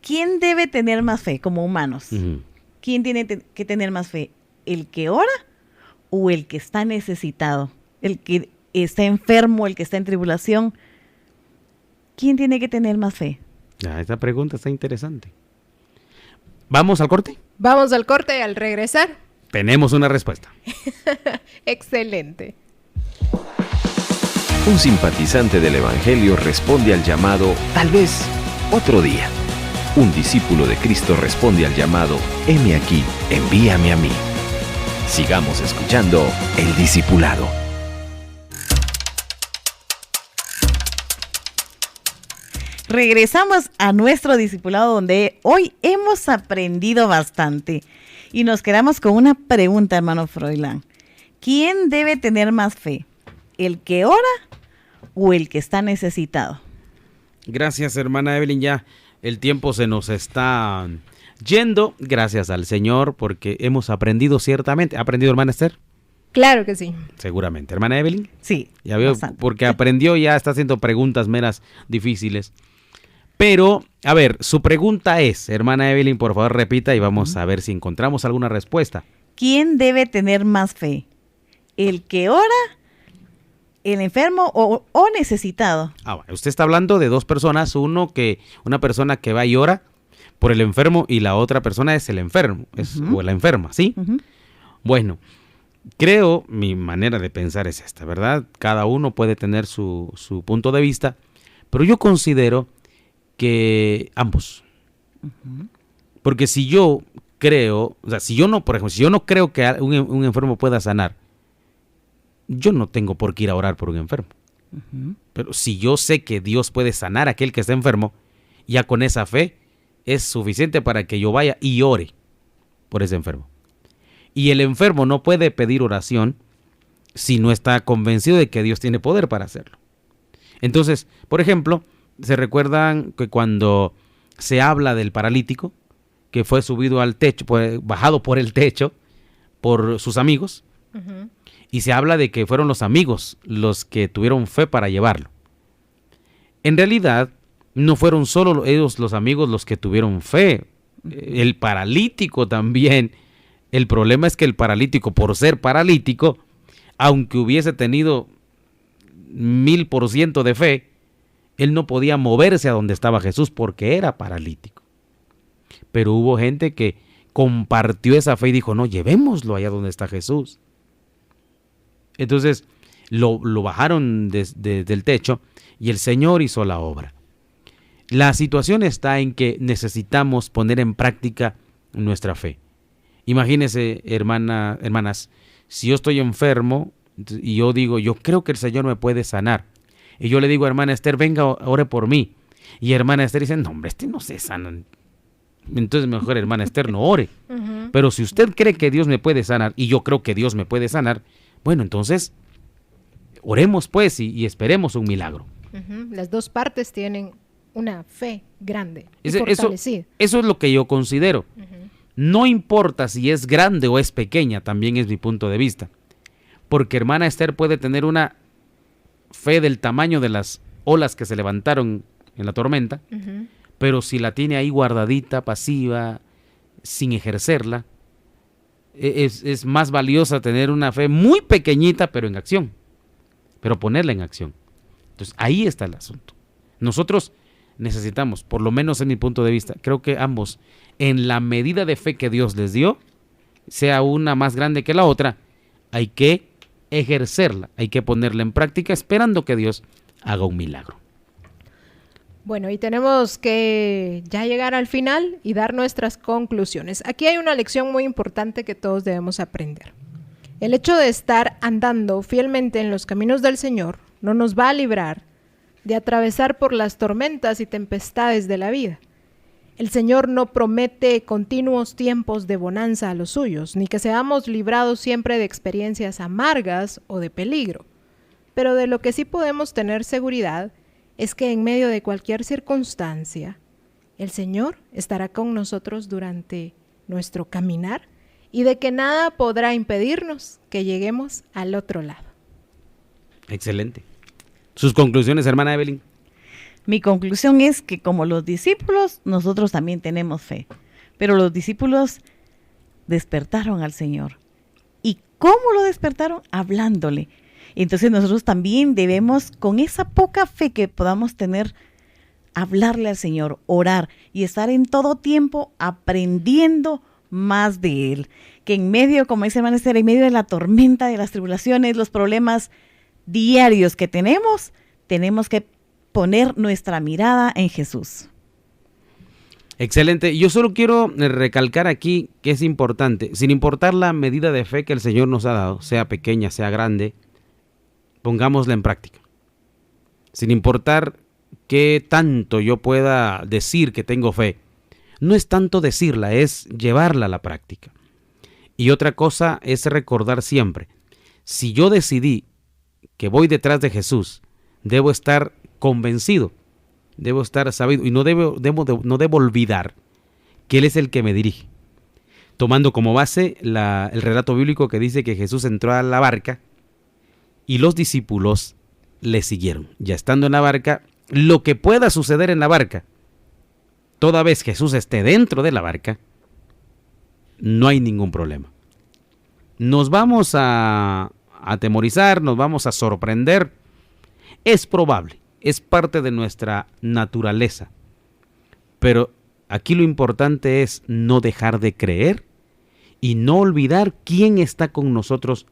¿Quién debe tener más fe como humanos? Uh-huh. ¿Quién tiene que tener más fe? ¿El que ora o el que está necesitado? ¿El que está enfermo, el que está en tribulación? ¿Quién tiene que tener más fe? Esta pregunta está interesante. ¿Vamos al corte? Vamos al corte y al regresar tenemos una respuesta. Excelente. Un simpatizante del Evangelio responde al llamado, tal vez, otro día. Un discípulo de Cristo responde al llamado, heme aquí, envíame a mí. Sigamos escuchando El Discipulado. Regresamos a nuestro discipulado donde hoy hemos aprendido bastante y nos quedamos con una pregunta, hermano Froilán. ¿Quién debe tener más fe? ¿El que ora o el que está necesitado? Gracias, hermana Evelyn. Ya el tiempo se nos está yendo. Gracias al Señor porque hemos aprendido ciertamente. ¿Ha aprendido, hermana Esther? Claro que sí. Seguramente. ¿Hermana Evelyn? Sí. Ya veo, bastante. Porque aprendió, ya está haciendo preguntas meras difíciles. Pero, a ver, su pregunta es, hermana Evelyn, por favor repita y vamos a ver si encontramos alguna respuesta. ¿Quién debe tener más fe? ¿El que ora, el enfermo o necesitado? Usted está hablando de dos personas, una persona que va y ora por el enfermo y la otra persona es el enfermo, o la enferma, ¿sí? Bueno, creo, mi manera de pensar es esta, ¿verdad? Cada uno puede tener su punto de vista, pero yo considero que ambos. Porque si yo creo, o sea, si yo no creo que un enfermo pueda sanar, yo no tengo por qué ir a orar por un enfermo. Pero si yo sé que Dios puede sanar a aquel que está enfermo, ya con esa fe es suficiente para que yo vaya y ore por ese enfermo. Y el enfermo no puede pedir oración si no está convencido de que Dios tiene poder para hacerlo. Entonces, por ejemplo, ¿se recuerdan que cuando se habla del paralítico que fue subido al techo, bajado por el techo por sus amigos? Y se habla de que fueron los amigos los que tuvieron fe para llevarlo. En realidad, no fueron solo ellos los amigos los que tuvieron fe. El paralítico también. El problema es que el paralítico, por ser paralítico, aunque hubiese tenido 1000% de fe, él no podía moverse a donde estaba Jesús porque era paralítico. Pero hubo gente que compartió esa fe y dijo, no, llevémoslo allá donde está Jesús. Entonces lo bajaron del techo y el Señor hizo la obra. La situación está en que necesitamos poner en práctica nuestra fe. Imagínense, hermanas, si yo estoy enfermo y yo digo, yo creo que el Señor me puede sanar. Y yo le digo a hermana Esther, venga, ore por mí. Y hermana Esther dice, no, hombre, no se sana. Entonces mejor hermana Esther no ore. Pero si usted cree que Dios me puede sanar, y yo creo que Dios me puede sanar, bueno, entonces oremos pues y esperemos un milagro. Las dos partes tienen una fe grande y fortalecida. Eso es lo que yo considero. No importa si es grande o es pequeña, también es mi punto de vista. Porque hermana Esther puede tener una fe del tamaño de las olas que se levantaron en la tormenta, pero si la tiene ahí guardadita, pasiva, sin ejercerla, es más valiosa tener una fe muy pequeñita, pero en acción, pero ponerla en acción. Entonces ahí está el asunto. Nosotros necesitamos, por lo menos en mi punto de vista, creo que ambos, en la medida de fe que Dios les dio, sea una más grande que la otra, hay que ejercerla, hay que ponerla en práctica esperando que Dios haga un milagro. Bueno, y tenemos que ya llegar al final y dar nuestras conclusiones. Aquí hay una lección muy importante que todos debemos aprender. El hecho de estar andando fielmente en los caminos del Señor no nos va a librar de atravesar por las tormentas y tempestades de la vida. El Señor no promete continuos tiempos de bonanza a los suyos, ni que seamos librados siempre de experiencias amargas o de peligro. Pero de lo que sí podemos tener seguridad es que en medio de cualquier circunstancia, el Señor estará con nosotros durante nuestro caminar y de que nada podrá impedirnos que lleguemos al otro lado. Excelente. ¿Sus conclusiones, hermana Evelyn? Mi conclusión es que como los discípulos, nosotros también tenemos fe. Pero los discípulos despertaron al Señor. ¿Y cómo lo despertaron? Hablándole. Entonces nosotros también debemos, con esa poca fe que podamos tener, hablarle al Señor, orar y estar en todo tiempo aprendiendo más de Él. Que en medio, como dice hermana Esther, en medio de la tormenta, de las tribulaciones, los problemas diarios que tenemos que poner nuestra mirada en Jesús. Excelente. Yo solo quiero recalcar aquí que es importante, sin importar la medida de fe que el Señor nos ha dado, sea pequeña, sea grande, pongámosla en práctica. Sin importar qué tanto yo pueda decir que tengo fe, no es tanto decirla, es llevarla a la práctica. Y otra cosa es recordar siempre, si yo decidí que voy detrás de Jesús, debo estar convencido, debo estar sabido y no debo olvidar que Él es el que me dirige. Tomando como base el relato bíblico que dice que Jesús entró a la barca y los discípulos le siguieron. Ya estando en la barca, lo que pueda suceder en la barca, toda vez Jesús esté dentro de la barca, no hay ningún problema. Nos vamos a atemorizar, nos vamos a sorprender. Es probable, es parte de nuestra naturaleza. Pero aquí lo importante es no dejar de creer y no olvidar quién está con nosotros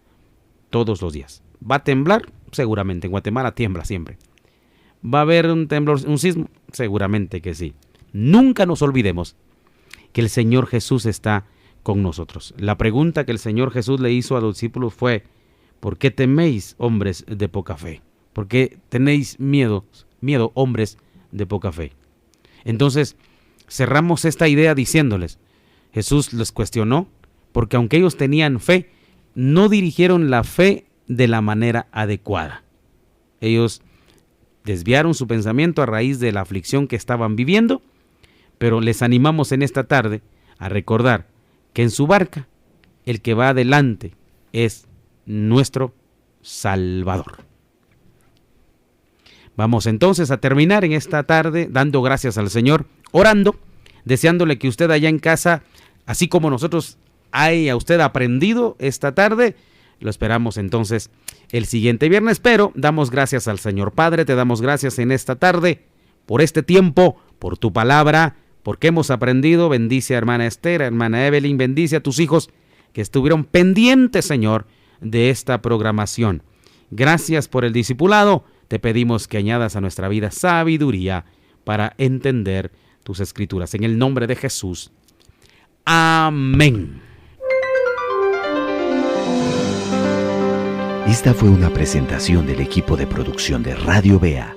todos los días. ¿Va a temblar? Seguramente. En Guatemala tiembla siempre. ¿Va a haber un temblor, un sismo? Seguramente que sí. Nunca nos olvidemos que el Señor Jesús está con nosotros. La pregunta que el Señor Jesús le hizo a los discípulos fue: ¿por qué teméis, hombres de poca fe? ¿Por qué tenéis miedo, hombres de poca fe? Entonces, cerramos esta idea diciéndoles, Jesús les cuestionó, porque aunque ellos tenían fe, no dirigieron la fe de la manera adecuada. Ellos desviaron su pensamiento a raíz de la aflicción que estaban viviendo, pero les animamos en esta tarde a recordar que en su barca el que va adelante es nuestro Salvador. Vamos entonces a terminar en esta tarde dando gracias al Señor, orando, deseándole que usted allá en casa, así como nosotros haya usted aprendido esta tarde, Lo esperamos entonces el siguiente viernes, pero damos gracias al Señor Padre, te damos gracias en esta tarde por este tiempo, por tu palabra, porque hemos aprendido. Bendice a hermana Esther, a hermana Evelyn, bendice a tus hijos que estuvieron pendientes, Señor, de esta programación. Gracias por el discipulado. Te pedimos que añadas a nuestra vida sabiduría para entender tus escrituras. En el nombre de Jesús. Amén. Esta fue una presentación del equipo de producción de Radio Bea.